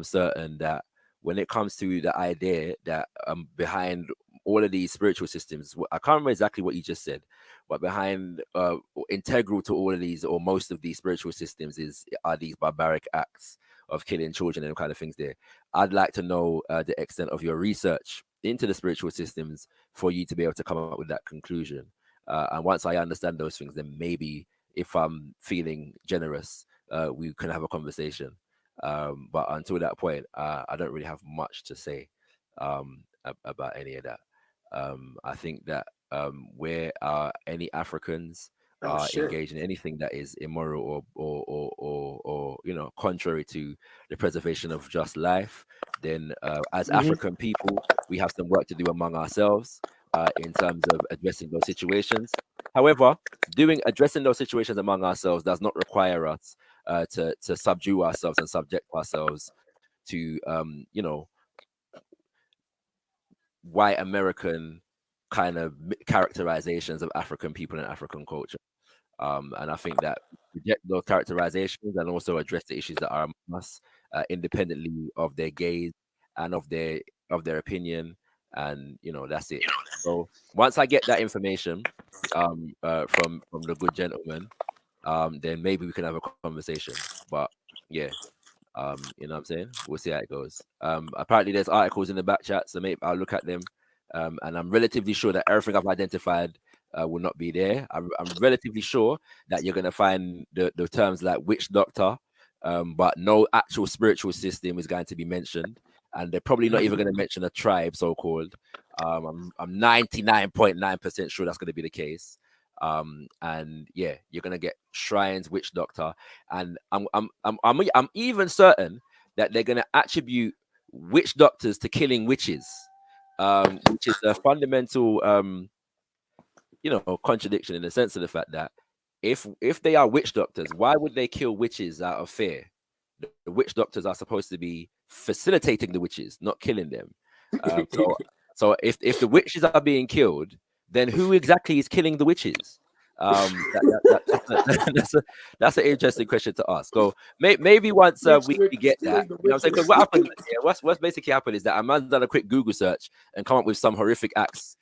certain that when it comes to the idea that behind all of these spiritual systems, I can't remember exactly what you just said, but behind integral to all of these or most of these spiritual systems are these barbaric acts of killing children and kind of things there. I'd like to know the extent of your research into the spiritual systems for you to be able to come up with that conclusion. And once I understand those things, then maybe if I'm feeling generous, we can have a conversation. But until that point, I don't really have much to say about any of that. I think that where any Africans are engaged in anything that is immoral or contrary to the preservation of just life, then as African people, we have some work to do among ourselves in terms of addressing those situations. However, addressing those situations among ourselves does not require us to subdue ourselves and subject ourselves to white American kind of characterizations of African people and African culture. And I think that reject those characterizations and also address the issues that are among us independently of their gaze and of their opinion, and that's it. So once I get that information from the good gentleman, then maybe we can have a conversation. But yeah, you know what I'm saying? We'll see how it goes. Apparently there's articles in the back chat, so maybe I'll look at them. And I'm relatively sure that everything I've identified will not be there. I'm relatively sure that you're going to find the terms like witch doctor, but no actual spiritual system is going to be mentioned. And they're probably not even going to mention a tribe, so-called. I'm 99.9% sure that's going to be the case. And yeah, you're gonna get shrines, witch doctor, and I'm even certain that they're gonna attribute witch doctors to killing witches, which is a fundamental contradiction in the sense of the fact that if they are witch doctors, why would they kill witches out of fear? The witch doctors are supposed to be facilitating the witches, not killing them. So if the witches are being killed, then who exactly is killing the witches? That's an interesting question to ask. So maybe once we get that, you know what I'm saying? Because what happened? Yeah, what's basically happened is that a man's done a quick Google search and come up with some horrific acts.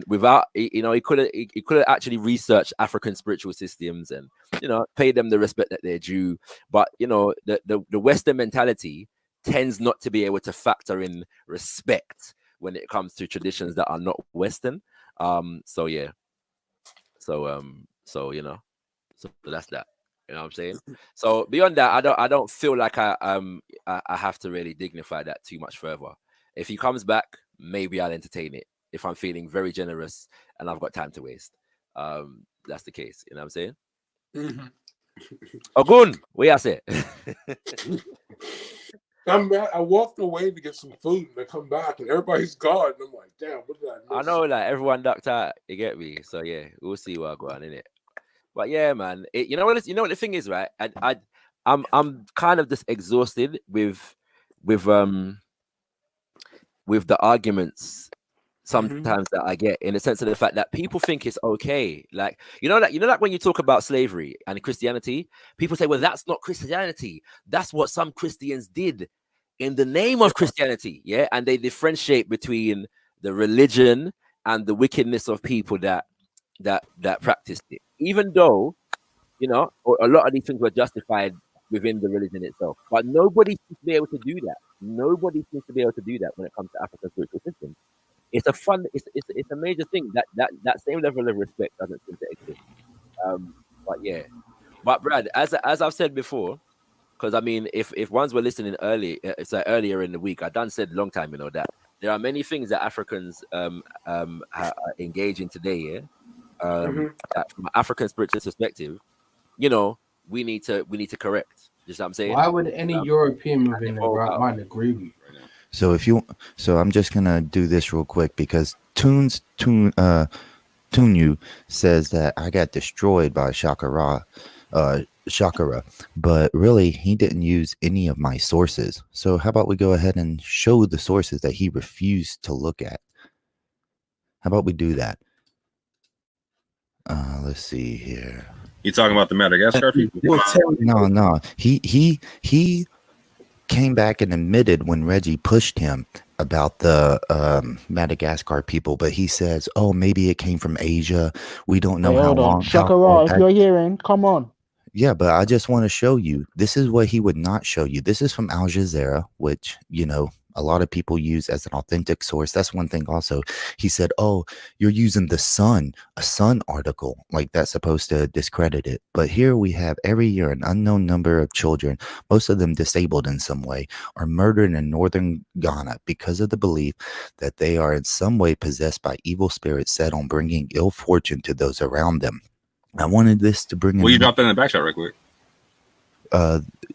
Without he could have actually researched African spiritual systems and paid them the respect that they're due. But the Western mentality tends not to be able to factor in respect when it comes to traditions that are not Western. So yeah. So that's that. You know what I'm saying? So beyond that, I don't feel like I have to really dignify that too much further. If he comes back, maybe I'll entertain it. If I'm feeling very generous and I've got time to waste, that's the case. You know what I'm saying? Mm-hmm. Ogun, what you say? I walked away to get some food and I come back and everybody's gone. And I'm like, damn, what did I miss? I know, like everyone ducked out. You get me? So yeah, we'll see what I go on in it. But yeah, man, you know what the thing is, right? I'm kind of just exhausted with the arguments sometimes that I get, in the sense of the fact that people think it's okay. Like, like when you talk about slavery and Christianity, people say, well, that's not Christianity. That's what some Christians did in the name of Christianity. Yeah. And they differentiate between the religion and the wickedness of people that practiced it, even though, a lot of these things were justified within the religion itself. But nobody seems to be able to do that. Nobody seems to be able to do that when it comes to African spiritual systems. It's a major thing that same level of respect doesn't seem to exist. But Brad, as I've said before, because I mean, if ones were listening earlier in the week, I done said a long time, that there are many things that Africans engage in today, that from an African spiritual perspective, we need to correct. You know what I'm saying? Why would any European within their right mind agree with you right now? So I'm just gonna do this real quick because Tunyu says that I got destroyed by Shakara, but really he didn't use any of my sources. So how about we go ahead and show the sources that he refused to look at? How about we do that? Let's see here. You talking about the Madagascar people? No. He came back and admitted when Reggie pushed him about the Madagascar people, but he says, "Oh, maybe it came from Asia. We don't know how long." Shakara, if you're hearing, come on. Yeah, but I just want to show you. This is what he would not show you. This is from Al Jazeera, which a lot of people use as an authentic source. That's one thing. Also, he said, "Oh, you're using the Sun, a Sun article, like that's supposed to discredit it." But here we have every year an unknown number of children, most of them disabled in some way, are murdered in northern Ghana because of the belief that they are in some way possessed by evil spirits set on bringing ill fortune to those around them. I wanted this to bring. Well, you dropped that in the back shot right quick.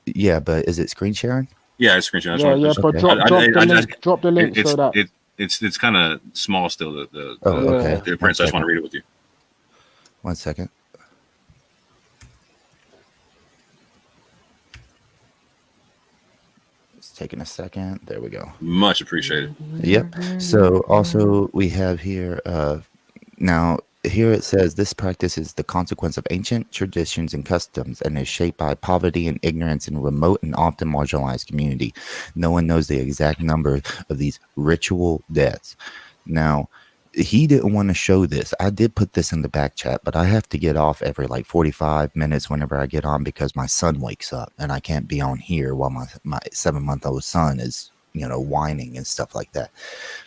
Yeah, but is it screen sharing? Yeah, it's screen sharing. Yeah, but drop the link so that it's kind of small still. The appearance. I just want to read it with you. 1 second. It's taking a second. There we go. Much appreciated. Yep. So also we have here now. Here it says this practice is the consequence of ancient traditions and customs and is shaped by poverty and ignorance in a remote and often marginalized community. No one knows the exact number of these ritual deaths. Now, he didn't want to show this. I did put this in the back chat, but I have to get off every like 45 minutes whenever I get on because my son wakes up and I can't be on here while my 7-month-old son is whining and stuff like that.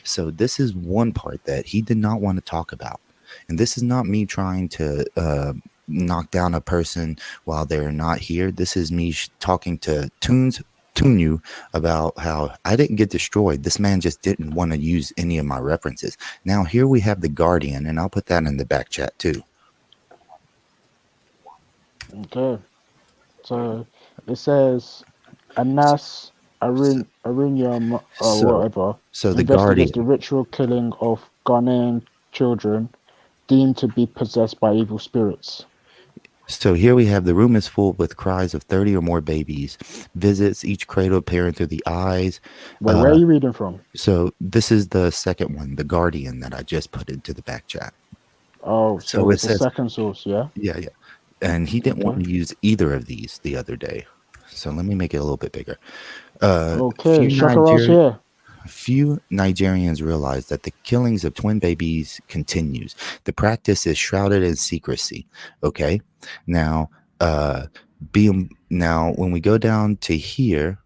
So this is one part that he did not want to talk about. And this is not me trying to knock down a person while they're not here. This is me talking to Tunyu about how I didn't get destroyed. This man just didn't want to use any of my references. Now here we have the Guardian, and I'll put that in the back chat too. Okay. So it says Anas Arinyam or whatever. So the Guardian, the ritual killing of Ghanaian children deemed to be possessed by evil spirits. So here we have the room is full with cries of 30 or more babies. Visits each cradle peering through the eyes. Where are you reading from? So this is the second one, the Guardian, that I just put into the back chat. Oh, so it's the second source, yeah? Yeah. And he didn't want to use either of these the other day. So let me make it a little bit bigger. Okay, Shakara's here. Few Nigerians realize that the killings of twin babies continues. The practice is shrouded in secrecy. Okay. Now, when we go down to here,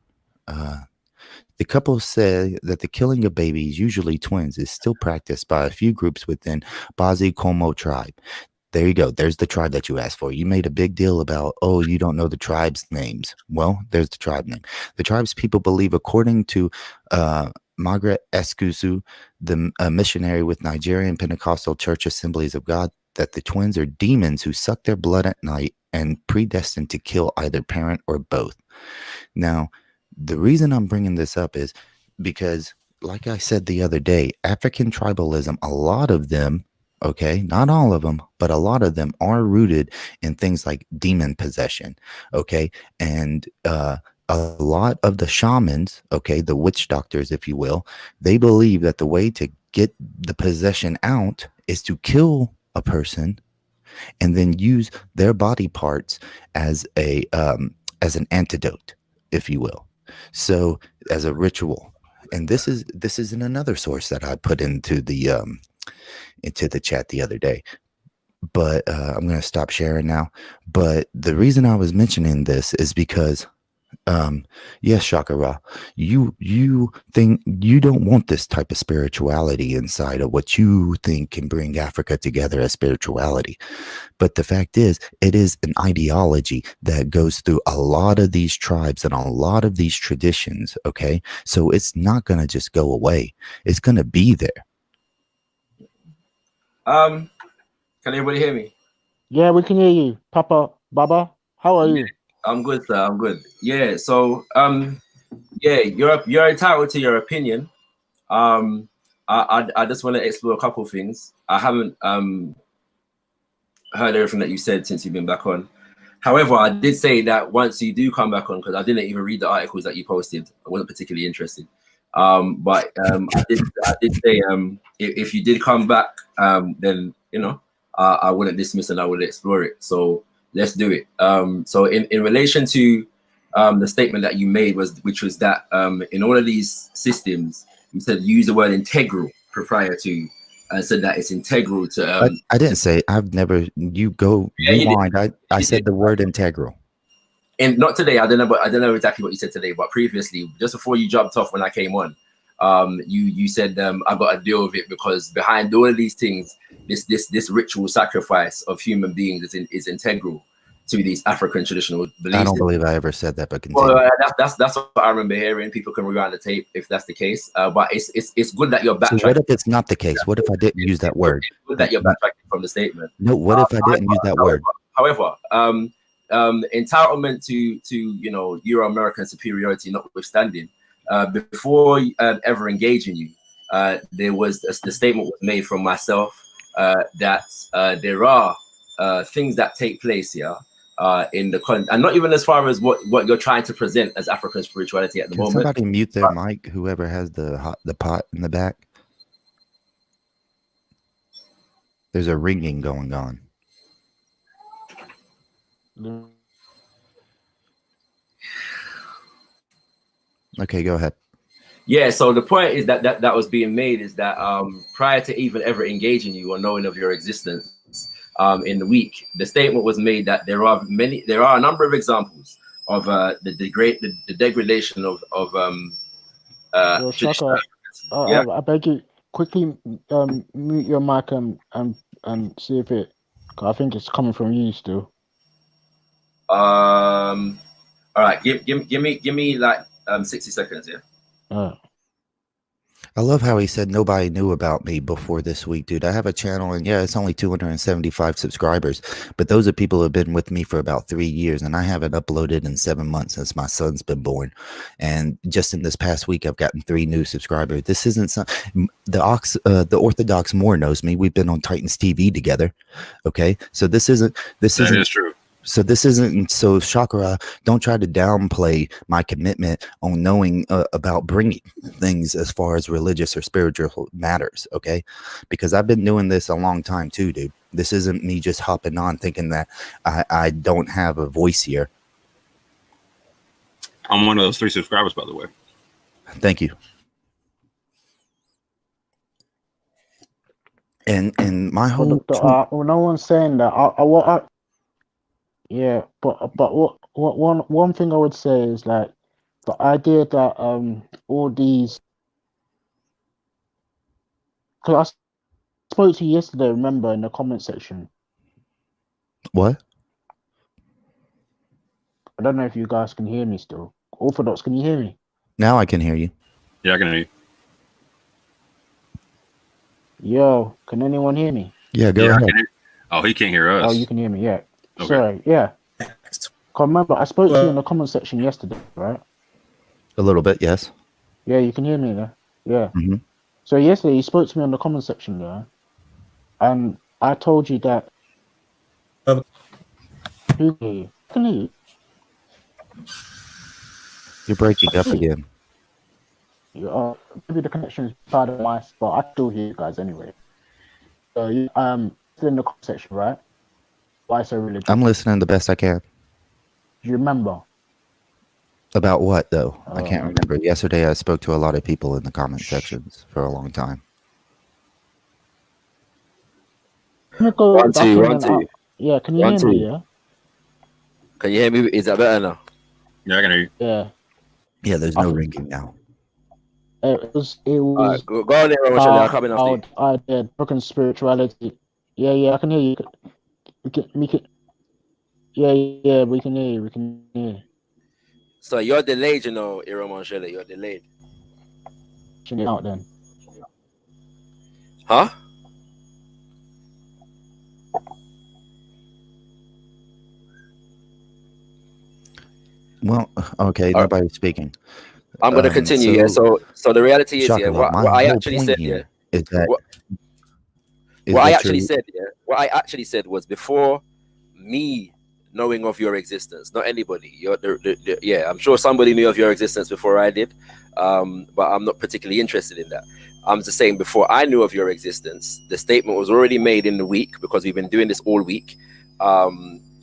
the couple say that the killing of babies, usually twins, is still practiced by a few groups within Bazi Como tribe. There you go. There's the tribe that you asked for. You made a big deal about, oh, you don't know the tribe's names. Well, there's the tribe name. The tribe's people believe, according to Margaret Eskusu, the missionary with Nigerian Pentecostal Church Assemblies of God, that the twins are demons who suck their blood at night and predestined to kill either parent or both. Now, the reason I'm bringing this up is because, like I said the other day, African tribalism, a lot of them, okay, not all of them, but a lot of them are rooted in things like demon possession, okay, and a lot of the shamans, okay, the witch doctors, if you will, they believe that the way to get the possession out is to kill a person and then use their body parts as as an antidote, if you will, so as a ritual. And this is in another source that I put into the chat the other day, but I'm going to stop sharing now. But the reason I was mentioning this is because yes, Shakara, you think you don't want this type of spirituality inside of what you think can bring Africa together as spirituality. But the fact is, it is an ideology that goes through a lot of these tribes and a lot of these traditions, okay? So it's not going to just go away. It's going to be there. Can everybody hear me? Yeah, we can hear you. Papa, Baba, how are you? I'm good, sir. I'm good. Yeah. So, yeah, you're entitled to your opinion. I just want to explore a couple of things. I haven't heard everything that you said since you've been back on. However, I did say that once you do come back on, because I didn't even read the articles that you posted, I wasn't particularly interested. But I did say if you did come back, then you know I wouldn't dismiss and I would explore it. So let's do it. So in relation to the statement that you made which was that in all of these systems, you said use the word integral prior to, and said that it's integral to. I didn't say. I've never. You go rewind. I said the word integral. And not today. I don't know exactly what you said today, but previously, just before you jumped off when I came on, you said I've got to deal with it because behind all of these things, this ritual sacrifice of human beings is integral to these African traditional beliefs. I don't believe I ever said that, but continue. Well, that's what I remember hearing. People can rewind the tape if that's the case. But it's good that you're backtracking. So what if it's not the case? What if I didn't use that word? It's good that you're backtracking from the statement. No. What if I didn't use that word? However, entitlement to Euro-American superiority notwithstanding, before ever engaging you, there was the statement was made from myself that there are things that take place here in the and not even as far as what you're trying to present as African spirituality at the moment. Somebody mute their mic, whoever has the pot in the back. There's a ringing going on. Okay, go ahead. Yeah, so the point is that was being made is that prior to even ever engaging you or knowing of your existence in the week, the statement was made that there are a number of examples of the degradation of Shaka, I beg you, quickly mute your mic and see if it. I think it's coming from you still. All right, give me like 60 seconds, yeah. I love how he said nobody knew about me before this week, dude. I have a channel and yeah, it's only 275 subscribers, but those are people who have been with me for about 3 years, and I haven't uploaded in 7 months since my son's been born. And just in this past week, I've gotten 3 new subscribers. This isn't the Orthodox Moor knows me. We've been on Titans TV together. Okay, so this isn't true. So this isn't so Chakra. Don't try to downplay my commitment on knowing about bringing things as far as religious or spiritual matters. Okay, because I've been doing this a long time too, dude. This isn't me just hopping on thinking that I don't have a voice here. I'm one of those 3 subscribers, by the way. Thank you. And my whole no one's saying that. Yeah, but one thing I would say is like the idea that all these, because I spoke to you yesterday, remember, in the comment section, What? I don't know if you guys can hear me still. Orthodox, can you hear me? Now I can hear you. Yeah, I can hear you. Yo, can anyone hear me? Yeah, go ahead. Oh, he can't hear us. Oh, you can hear me, yeah. Okay. Sorry, yeah. Can't remember, I spoke to you in the comment section yesterday, right? A little bit, yes. Yeah, you can hear me there. Yeah. Mm-hmm. So yesterday you spoke to me on the comment section there, and I told you that. Who can hear you? Can you? You're breaking up again. Maybe the connection is bad of my spot. I still hear you guys anyway. So still in the comment section, right? Why so religious? I'm listening the best I can. Do you remember? About what though? I can't remember. Yesterday I spoke to a lot of people in the comment sections for a long time. One, two. Yeah, can you hear me? Yeah. Can you hear me? Is that better now? Yeah, I can hear you. Yeah. Yeah, there's no ringing now. It was. Right, go on there, I'm coming after you. Afrikan Spirituality. Yeah, I can hear you. We can. Yeah, we can hear you. We can hear you. So you're delayed, you know, Iraman Shele. You're delayed. It out then. Huh? Well, okay, nobody's speaking. I'm going to continue. So the reality is, what I actually said here is that what I actually said was before me knowing of your existence, not anybody. I'm sure somebody knew of your existence before I did, but I'm not particularly interested in that. I'm just saying before I knew of your existence, the statement was already made in the week, because we've been doing this all week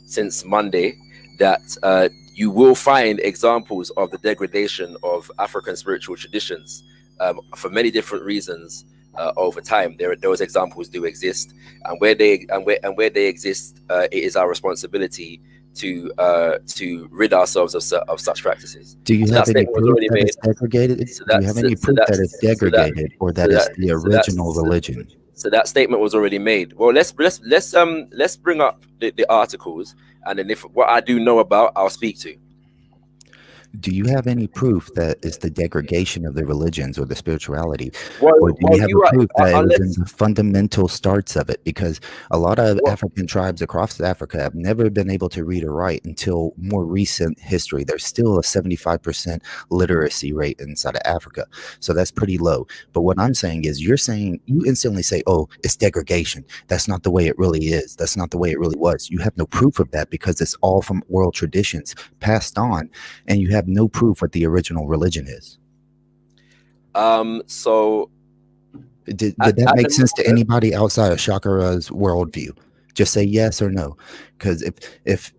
since Monday, that you will find examples of the degradation of African spiritual traditions for many different reasons over time. Those examples do exist, and where they exist, it is our responsibility to rid ourselves of such practices. Do you have any proof that it's degraded? Do you have any proof that it's degraded, or that it's the original religion? So that statement was already made. Well, let's bring up the articles, and then if what I do know about, I'll speak to. Do you have any proof that it's the degradation of the religions or the spirituality? Well, or do you have a proof that it was in the fundamental starts of it? Because a lot of African tribes across Africa have never been able to read or write until more recent history. There's still a 75% literacy rate inside of Africa. So that's pretty low. But what I'm saying is you instantly say, oh, it's degradation. That's not the way it really is. That's not the way it really was. You have no proof of that, because it's all from oral traditions passed on, and you have no proof what the original religion is. So did that make sense to anybody outside of Shakara's worldview? Just say yes or no, because if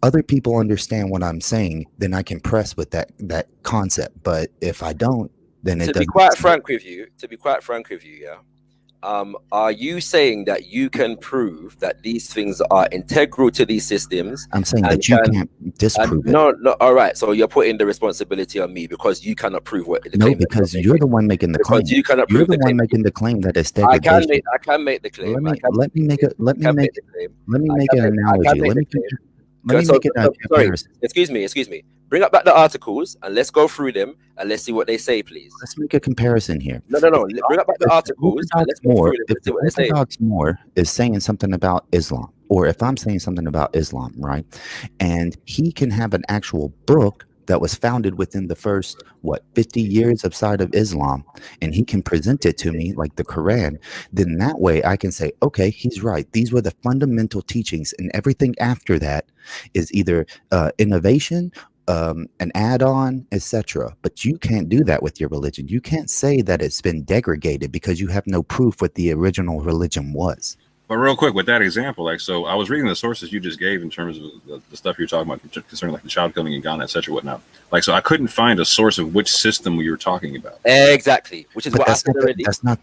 other people understand what I'm saying, then I can press with that concept. But if I don't, then it doesn't. To be quite frank with you, yeah. Are you saying that you can prove that these things are integral to these systems? I'm saying that you can't disprove it. No. All right. So you're putting the responsibility on me because you cannot prove what the claim. No, because you're the one making the claim. You cannot prove you're the one making the claim that it's degradation. I can make the claim. Let me make an analogy. Let me make it a comparison. Excuse me. Bring up back the articles and let's go through them and let's see what they say, please. Let's make a comparison here. No. Bring up back the articles and let's go through them and see what they say. If Orthodox Moor is saying something about Islam, or if I'm saying something about Islam, right, and he can have an actual book that was founded within the first 50 years of side of Islam, and he can present it to me like the Quran, then that way I can say, okay, he's right. These were the fundamental teachings, and everything after that is either innovation, an add-on, etc. But you can't do that with your religion. You can't say that it's been degraded because you have no proof what the original religion was. But real quick with that example, so I was reading the sources you just gave in terms of the stuff you're talking about concerning the child killing in Ghana, etc. whatnot. So I couldn't find a source of which system we were talking about. Exactly, which is what I said already. That's not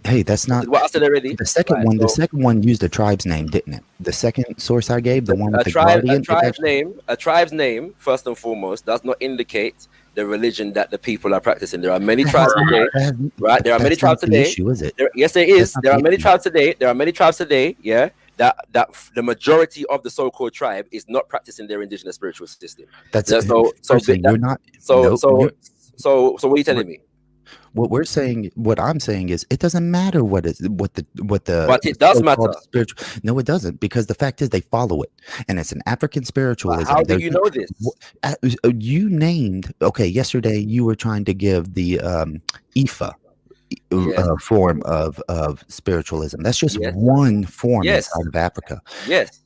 what I said already. The second one used the tribe's name, didn't it? The second source I gave, the one with the guardian. A tribe's name, first and foremost, does not indicate the religion that the people are practicing. There are many tribes today, right? There are many tribes today. Issue, is it? Yes, there is. There are many tribes today. Yeah, that the majority of the so-called tribe is not practicing their indigenous spiritual system. That's so you're not. So what are you telling me? What I'm saying is, it doesn't matter what the. But it does matter. Spiritual. No, it doesn't, because the fact is they follow it, and it's an African spiritualism. But how do you know this? You named yesterday. You were trying to give the Ifa form of spiritualism. That's just one form inside of Africa. Yes.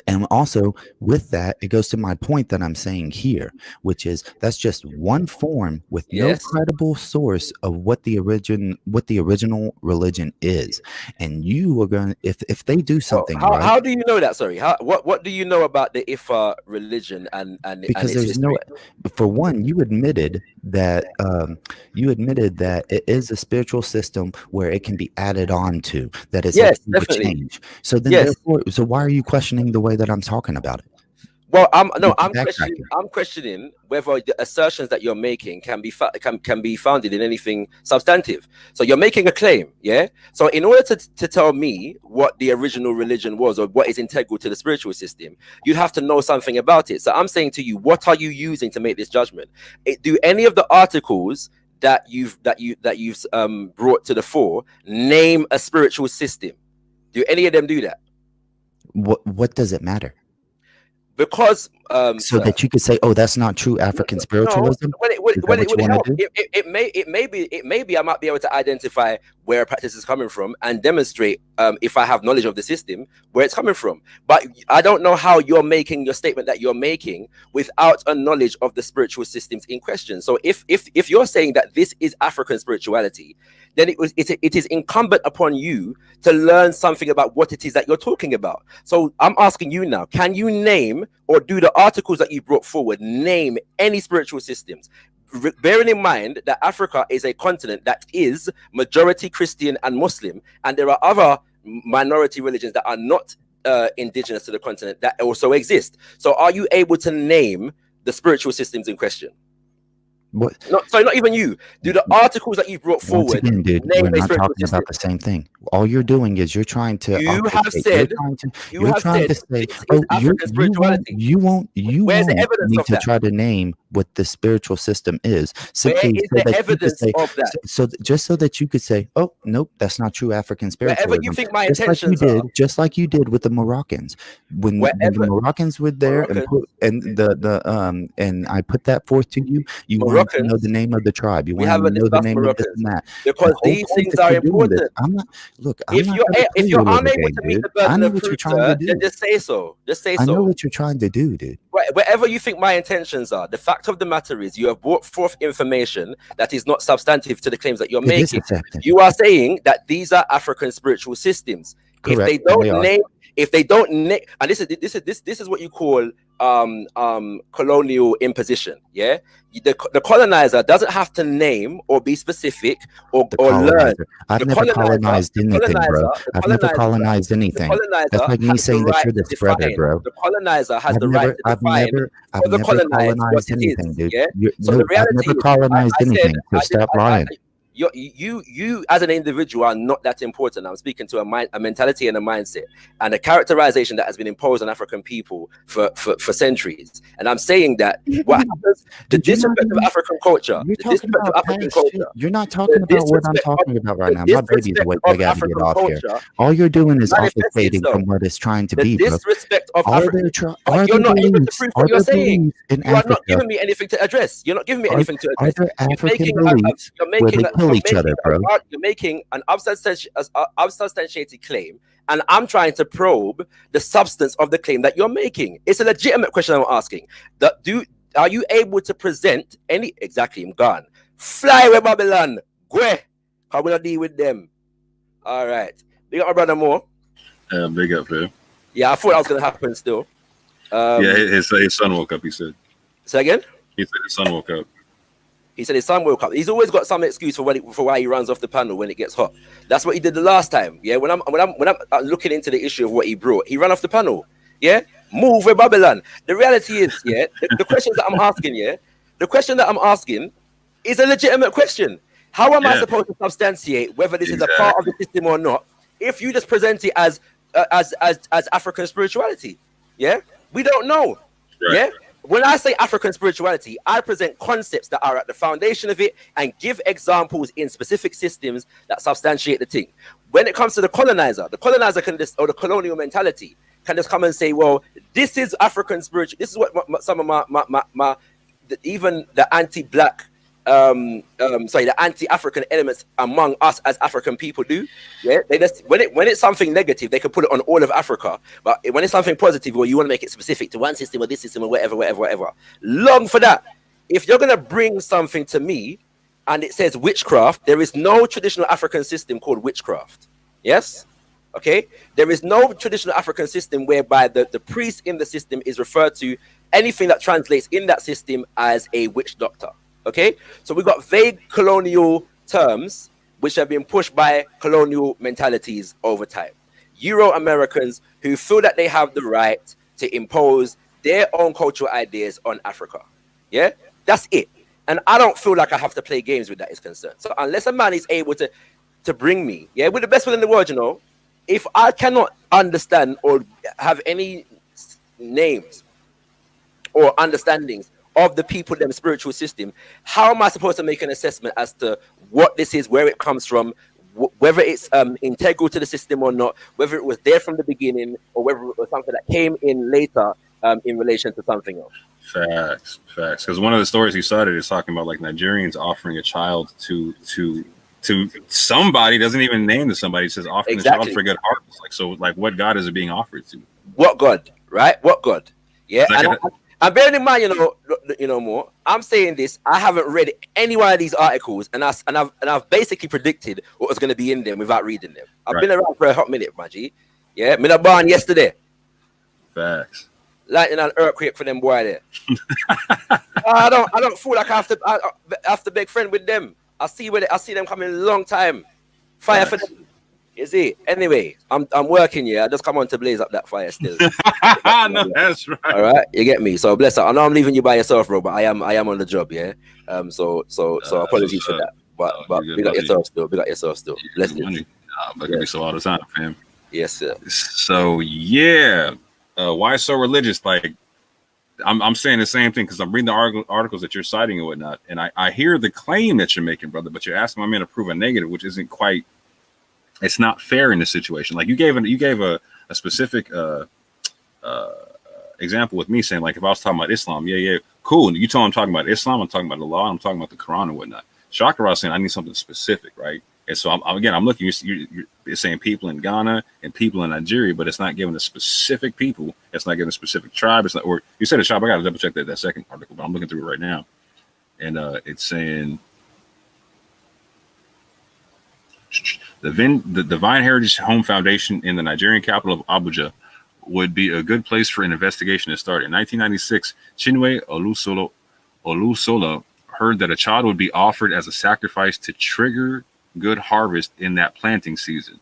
And also with that, it goes to my point that I'm saying here, which is that's just one form with no credible source of what the original religion is. And you are going to, if they do something right, how do you know that? Sorry, what do you know about the Ifa religion and because and there's no, for one, you admitted that it is a spiritual system where it can be added on to, that it's definitely change. So then therefore, so why are you questioning the way that I'm talking about it? Well, I'm questioning whether the assertions that you're making can be founded in anything substantive. So you're making a claim, yeah? So in order to tell me what the original religion was or what is integral to the spiritual system, you'd have to know something about it. So I'm saying to you, what are you using to make this judgment? Do any of the articles that you've brought to the fore name a spiritual system? Do any of them do that? What does it matter? Because so that you could say, "Oh, that's not true African spiritualism." It may be I might be able to identify where a practice is coming from and demonstrate, if I have knowledge of the system, where it's coming from. But I don't know how you're making your statement that you're making without a knowledge of the spiritual systems in question. So if you're saying that this is African spirituality, then it is incumbent upon you to learn something about what it is that you're talking about. So I'm asking you now, can you name, or do the articles that you brought forward name any spiritual systems? Bearing in mind that Africa is a continent that is majority Christian and Muslim, and there are other minority religions that are not indigenous to the continent that also exist. So are you able to name the spiritual systems in question? Not even you. Do the articles that you brought forward? Once again, dude, we're not talking about the same thing. All you're doing is you're trying to. You have said. You're trying to say. Oh, you won't need to try to name what the spiritual system is. Where is the evidence of that? So just so that you could say, "Oh, nope, that's not true African spiritualism." Wherever you think my intentions are, just like you did with the Moroccans, when the Moroccans were there and I put that forth to you, you wanted to know the name of the tribe. You wanted to know the name of this and that. Because these things are important. If you're unable to meet the burden of proof, then just say so. Just say so. I know what you're trying to do, dude. Wherever you think my intentions are, the fact of the matter is you have brought forth information that is not substantive to the claims that you're making. You are saying that these are African spiritual systems. Correct. If they don't name, and this is what you call colonial imposition. Yeah, the colonizer doesn't have to name or be specific or learn. I've never colonized anything, bro. I've never colonized anything. That's like me saying that you're the spreader, bro. The colonizer has the right to define I've never colonized anything, dude. So the reality is, I've never colonized anything. So stop lying. You as an individual are not that important. I'm speaking to a mentality and a mindset and a characterization that has been imposed on African people for centuries. And I'm saying that what happens, the disrespect of African culture, you're not talking about what I'm talking about right now. My baby's awake. I gotta get off here. All you're doing is obfuscating from what it's trying to be. The disrespect of African. You're not able to prove what you're saying. You are not giving me anything to address. You're not giving me anything to address. You're making an unsubstantiated claim, and I'm trying to probe the substance of the claim that you're making. It's a legitimate question I'm asking. Are you able to present any? Exactly, I'm gone. Fly with Babylon. Go. How will I deal with them? All right. Big up my brother Moore. Big up, man. Yeah, I thought that was gonna happen still. His son woke up. He said. Say again. He said his son woke up. He said his son woke up. He's always got some excuse for why he runs off the panel when it gets hot. That's what he did the last time. Yeah, when I'm looking into the issue of what he brought, he ran off the panel. Yeah, move with Babylon. The reality is, yeah, the questions that I'm asking, the question that I'm asking is a legitimate question. How am I supposed to substantiate whether this is a part of the system or not? If you just present it as as African spirituality? Yeah, we don't know. Right. Yeah. When I say African spirituality, I present concepts that are at the foundation of it and give examples in specific systems that substantiate the thing. When it comes to the colonizer can just, or the colonial mentality can just come and say, well, this is African spiritual. This is what some of even the anti-black, the anti-African elements among us as African people do. Yeah, they just when it's something negative, they can put it on all of Africa. But when it's something positive, or you want to make it specific to one system or this system or whatever, long for that. If you're gonna bring something to me and it says witchcraft, there is no traditional African system called witchcraft. Yes. Okay, there is no traditional African system whereby the priest in the system is referred to anything that translates in that system as a witch doctor. Okay, so we've got vague colonial terms which have been pushed by colonial mentalities over time. Euro-Americans who feel that they have the right to impose their own cultural ideas on Africa. Yeah, that's it. And I don't feel like I have to play games with that is concerned. So unless a man is able to bring me, yeah, with the best will in the world, you know, if I cannot understand or have any names or understandings of the people, them spiritual system, how am I supposed to make an assessment as to what this is, where it comes from, whether it's integral to the system or not, whether it was there from the beginning or whether it was something that came in later in relation to something else? Facts. Because one of the stories he cited is talking about like Nigerians offering a child to somebody, doesn't even name to somebody, says offering the child for good harvest. Like, so like what God is it being offered to? What God, right? What God? Yeah. And bearing in mind, you know more. I'm saying this. I haven't read any one of these articles, and I've basically predicted what was going to be in them without reading them. I've been around for a hot minute, my G. Yeah, me born yesterday. Facts. Lightning and earthquake for them boy there. I don't feel like I have to beg friend with them. I see them coming a long time. Fire for them. You see? Anyway, I'm working here. I just come on to blaze up that fire still. No, that's right. All right, you get me. So bless her. I know I'm leaving you by yourself, bro, but I am on the job, yeah. So apologies for that. But big up yourself still. Big up yourself still. Bless you. But it be so all the time, fam. Yes, sir. So yeah, why so religious? Like, I'm saying the same thing because I'm reading the articles that you're citing and whatnot, and I hear the claim that you're making, brother, but you're asking my man to prove a negative, which isn't quite. It's not fair in this situation. Like you gave a specific example with me saying, like, if I was talking about Islam, yeah, cool. And you told me I'm talking about Islam, I'm talking about the law, I'm talking about the Quran and whatnot. Chakra was saying I need something specific, right? And so I'm looking. You're saying people in Ghana and people in Nigeria, but it's not giving a specific people. It's not giving a specific tribe. It's not. Or you said a tribe. I got to double check that second article, but I'm looking through it right now, and it's saying. The Divine Heritage Home Foundation in the Nigerian capital of Abuja would be a good place for an investigation to start. In 1996, Chinwe Olusola heard that a child would be offered as a sacrifice to trigger good harvest in that planting season.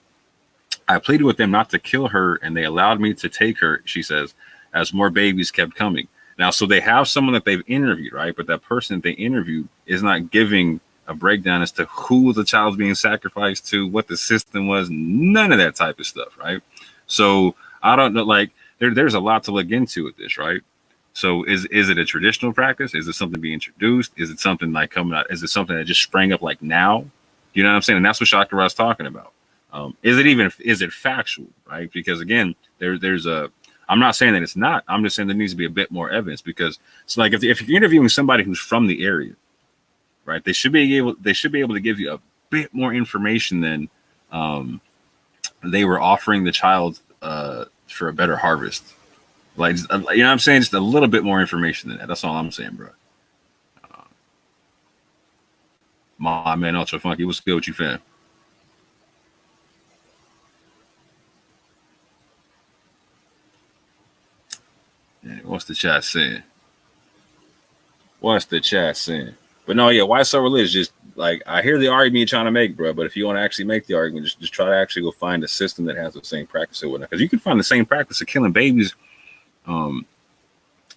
I pleaded with them not to kill her, and they allowed me to take her, she says, as more babies kept coming. Now, so they have someone that they've interviewed, right? But that person that they interviewed is not giving a breakdown as to who the child's being sacrificed to, what the system was, none of that type of stuff, right? So I don't know, like there's a lot to look into with this, right? So is it a traditional practice? Is it something being introduced? Is it something like coming out? Is it something that just sprang up like now? You know what I'm saying? And that's what Shaka was talking about. Is it factual, right? Because again, there's a, I'm not saying that it's not. I'm just saying there needs to be a bit more evidence because it's like if you're interviewing somebody who's from the area, right? They should be able to give you a bit more information than they were offering the child for a better harvest. Like, you know what I'm saying? Just a little bit more information than that. That's all I'm saying, bro. My man, Ultra Funky, what's good with you, fam? Yeah, what's the chat saying? But no, yeah, why so religious? Just like I hear the argument you're trying to make, bro. But if you want to actually make the argument, just try to actually go find a system that has the same practice or whatnot. Because you can find the same practice of killing babies.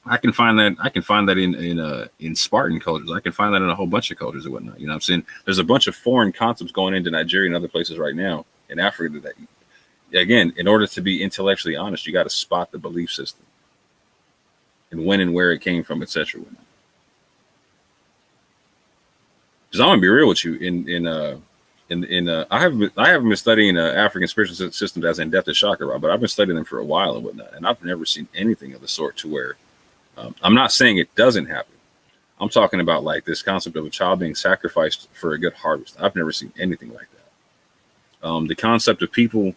I can find that in Spartan cultures. I can find that in a whole bunch of cultures or whatnot. You know what I'm saying? There's a bunch of foreign concepts going into Nigeria and other places right now in Africa again, in order to be intellectually honest, you got to spot the belief system and when and where it came from, etc. Because I'm gonna be real with you. I haven't been studying African spiritual systems as in depth as chakra, but I've been studying them for a while and whatnot, and I've never seen anything of the sort to where I'm not saying it doesn't happen. I'm talking about like this concept of a child being sacrificed for a good harvest. I've never seen anything like that. The concept of people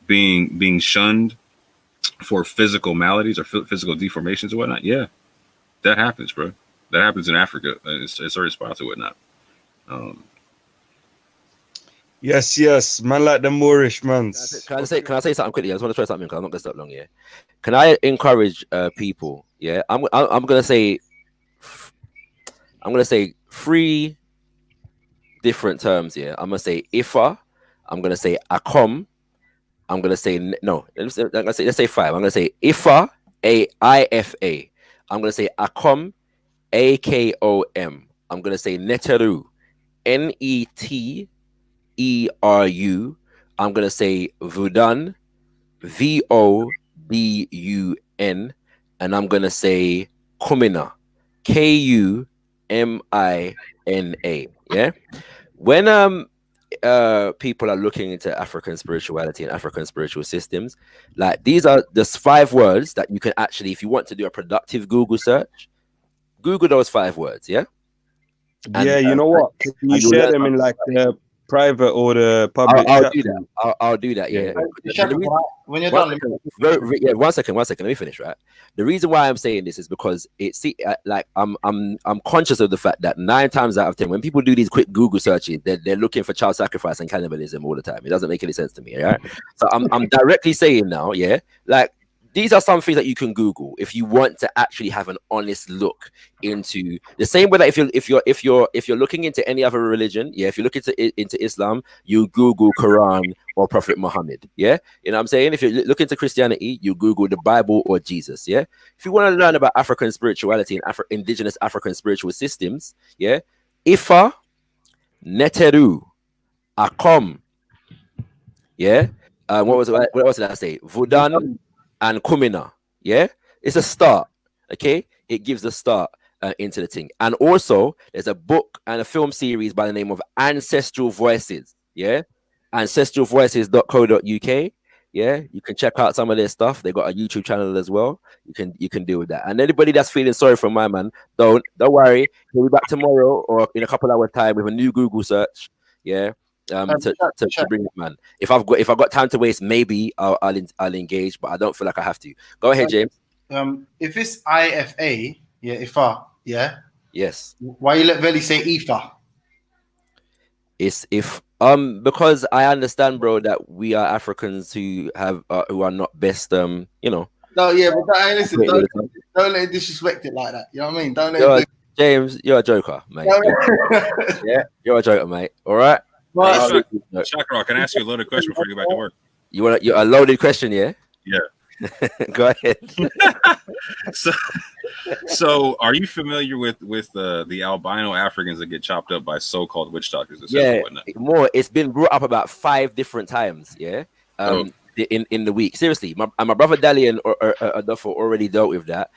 being shunned for physical maladies or physical deformations or whatnot. Yeah, that happens, bro. That happens in Africa. It's certain spots or whatnot. Yes, man, like the Moorish man. Can I say something quickly? I just want to try something because I'm not gonna stop long. Yeah, can I encourage people? Yeah, I'm gonna say 3 different terms. Yeah, I'm gonna say Ifa. I'm gonna say Akom. I'm gonna say no. Let's say 5. I'm gonna say Ifa, A-I-F-A. I'm gonna say Akom, A-K-O-M. I'm gonna say Neteru, N-E-T-E-R-U. I'm gonna say Vudan, V-O-D-U-N, and I'm gonna say Kumina, K-U-M-I-N-A. Yeah. When people are looking into African spirituality and African spiritual systems, like these are just 5 words that you can actually, if you want to do a productive Google search, Google those 5 words. Yeah. And, you know what? Can you share them in like the private or the public? I'll do that. I'll do that. Yeah. When you're done, 1 second. Let me finish. Right. The reason why I'm saying this is because I'm conscious of the fact that 9 times out of 10, when people do these quick Google searches, they're looking for child sacrifice and cannibalism all the time. It doesn't make any sense to me. Right. So I'm directly saying now, yeah, like these are some things that you can Google if you want to actually have an honest look into the same way that if you're looking into any other religion, yeah, if you look into Islam, you Google Quran or Prophet Muhammad, yeah, you know what I'm saying? If you look into Christianity, you Google the Bible or Jesus, yeah. If you want to learn about African spirituality and indigenous African spiritual systems, yeah, Ifa, Neteru, Akom, yeah, what else did I say? Vudan and Kumina, yeah, it's a start. Okay, it gives a start into the thing. And also, there's a book and a film series by the name of Ancestral Voices. Yeah, ancestralvoices.co.uk. Yeah, you can check out some of their stuff. They got a YouTube channel as well. You can deal with that. And anybody that's feeling sorry for my man, don't worry. He'll be back tomorrow or in a couple hours time with a new Google search. Yeah. To bring it, man. If I've got time to waste, maybe I'll engage, but I don't feel like I have to. Go ahead, James. If it's IFA, yeah, Ifa, yeah. Yes. Why you let Veli say Ifa? It's because I understand, bro, that we are Africans who are not best, you know. No, yeah, but listen, don't let it disrespect it like that. You know what I mean? Don't let James, you're a joker, mate. Yeah, you're a joker, mate. All right. Chakra, can I ask you a loaded question before you go back to work? You're a loaded question, yeah? Yeah. Go ahead. So are you familiar with the albino Africans that get chopped up by so-called witch doctors? Yeah, more. It's been brought up about 5 different times, yeah? In the week. Seriously, my brother Dali and Adolfo already dealt with that.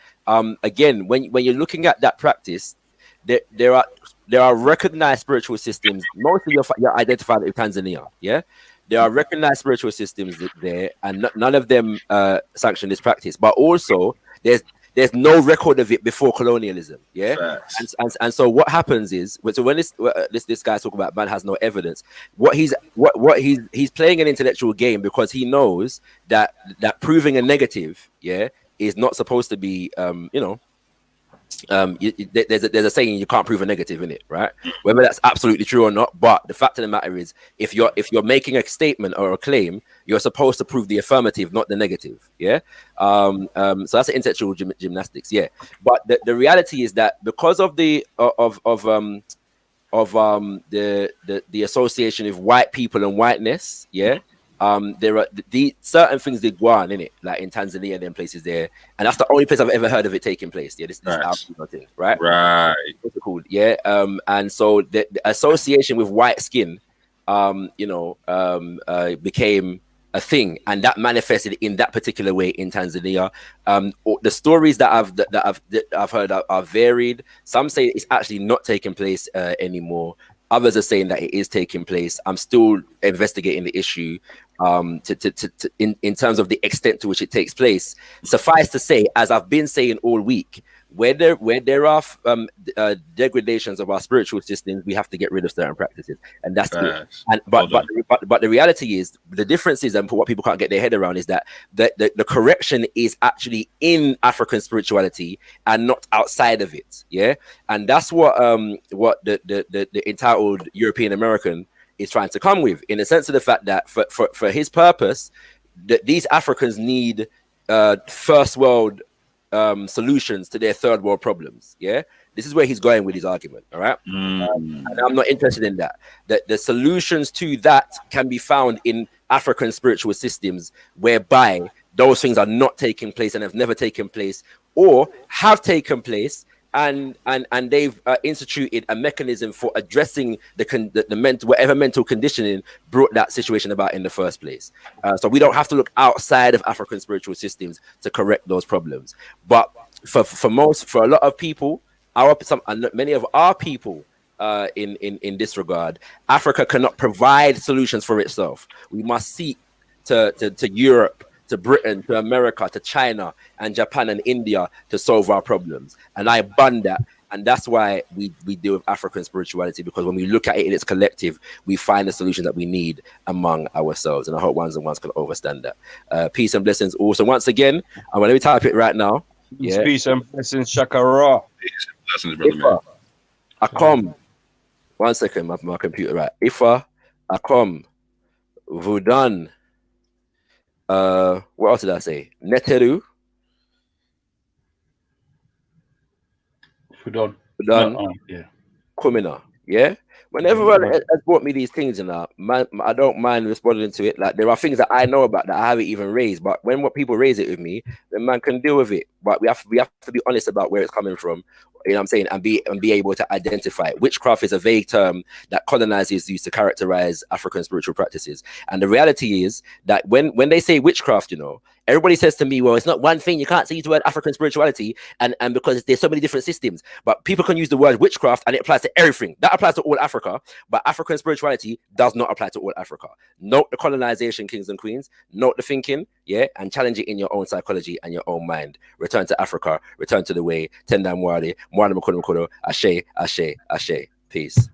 Again, when you're looking at that practice, there are recognized spiritual systems. Mostly you're identified with Tanzania, yeah. There are recognized spiritual systems there, and none of them sanction this practice. But also, there's no record of it before colonialism, yeah. And so what happens is, so when this guy talking about man has no evidence, he's playing an intellectual game because he knows that proving a negative, yeah, is not supposed to be there's a saying you can't prove a negative in it, right? Whether that's absolutely true or not, but the fact of the matter is, if you're making a statement or a claim, you're supposed to prove the affirmative, not the negative. Yeah. So that's intellectual gymnastics. Yeah. But the reality is that because of the association of white people and whiteness, yeah. There are certain things that go on in it, like in Tanzania and them places there, and that's the only place I've ever heard of it taking place. Yeah, this albino thing, right? Right. What's it called? Yeah. And so the association with white skin, became a thing, and that manifested in that particular way in Tanzania. The stories that I've heard are varied. Some say it's actually not taking place anymore. Others are saying that it is taking place. I'm still investigating the issue in terms of the extent to which it takes place. Suffice to say, as I've been saying all week, where there are degradations of our spiritual systems, we have to get rid of certain practices, and that's it. And but the reality is, the difference is, and for what people can't get their head around, is that the correction is actually in African spirituality and not outside of it. Yeah, and that's what the entitled European American is trying to come with, in the sense of the fact that for his purpose, that these Africans need first world solutions to their third world problems. Yeah, this is where he's going with his argument. All right, and I'm not interested in that. The solutions to that can be found in African spiritual systems, whereby those things are not taking place and have never taken place, or have taken place, and they've instituted a mechanism for addressing the mental, whatever mental conditioning brought that situation about in the first place. So we don't have to look outside of African spiritual systems to correct those problems. But for a lot of people, many of our people in this regard, Africa cannot provide solutions for itself. We must seek to Europe, to Britain, to America, to China and Japan and India to solve our problems. And I ban that. And that's why we deal with African spirituality, because when we look at it in its collective, we find the solution that we need among ourselves. And I hope ones and ones can understand that. Peace and blessings also. Once again, let me type it right now. Yeah. Peace and blessings, Shakara. Peace and blessings, brother man. Akom. 1 second, my computer, right. Ifa, Akom, Vudan. What else did I say? Neteru. Fudan. Yeah. Kumina. Yeah. Whenever everyone has brought me these things, I don't mind responding to it. Like, there are things that I know about that I haven't even raised, but when people raise it with me, then man can deal with it. But we have to be honest about where it's coming from. You know what I'm saying? And be able to identify it. Witchcraft is a vague term that colonizers use to characterize African spiritual practices. And the reality is that when they say witchcraft, everybody says to me, well, it's not one thing. You can't say the word African spirituality, and because there's so many different systems. But people can use the word witchcraft and it applies to everything. That applies to all Africa, but African spirituality does not apply to all Africa. Note the colonization, kings and queens. Note the thinking, yeah, and challenge it in your own psychology and your own mind. Return to Africa, return to the way. Tenda Mwari, Mwana Mkono Mkono, Ashe, Ashe, Ashe. Peace.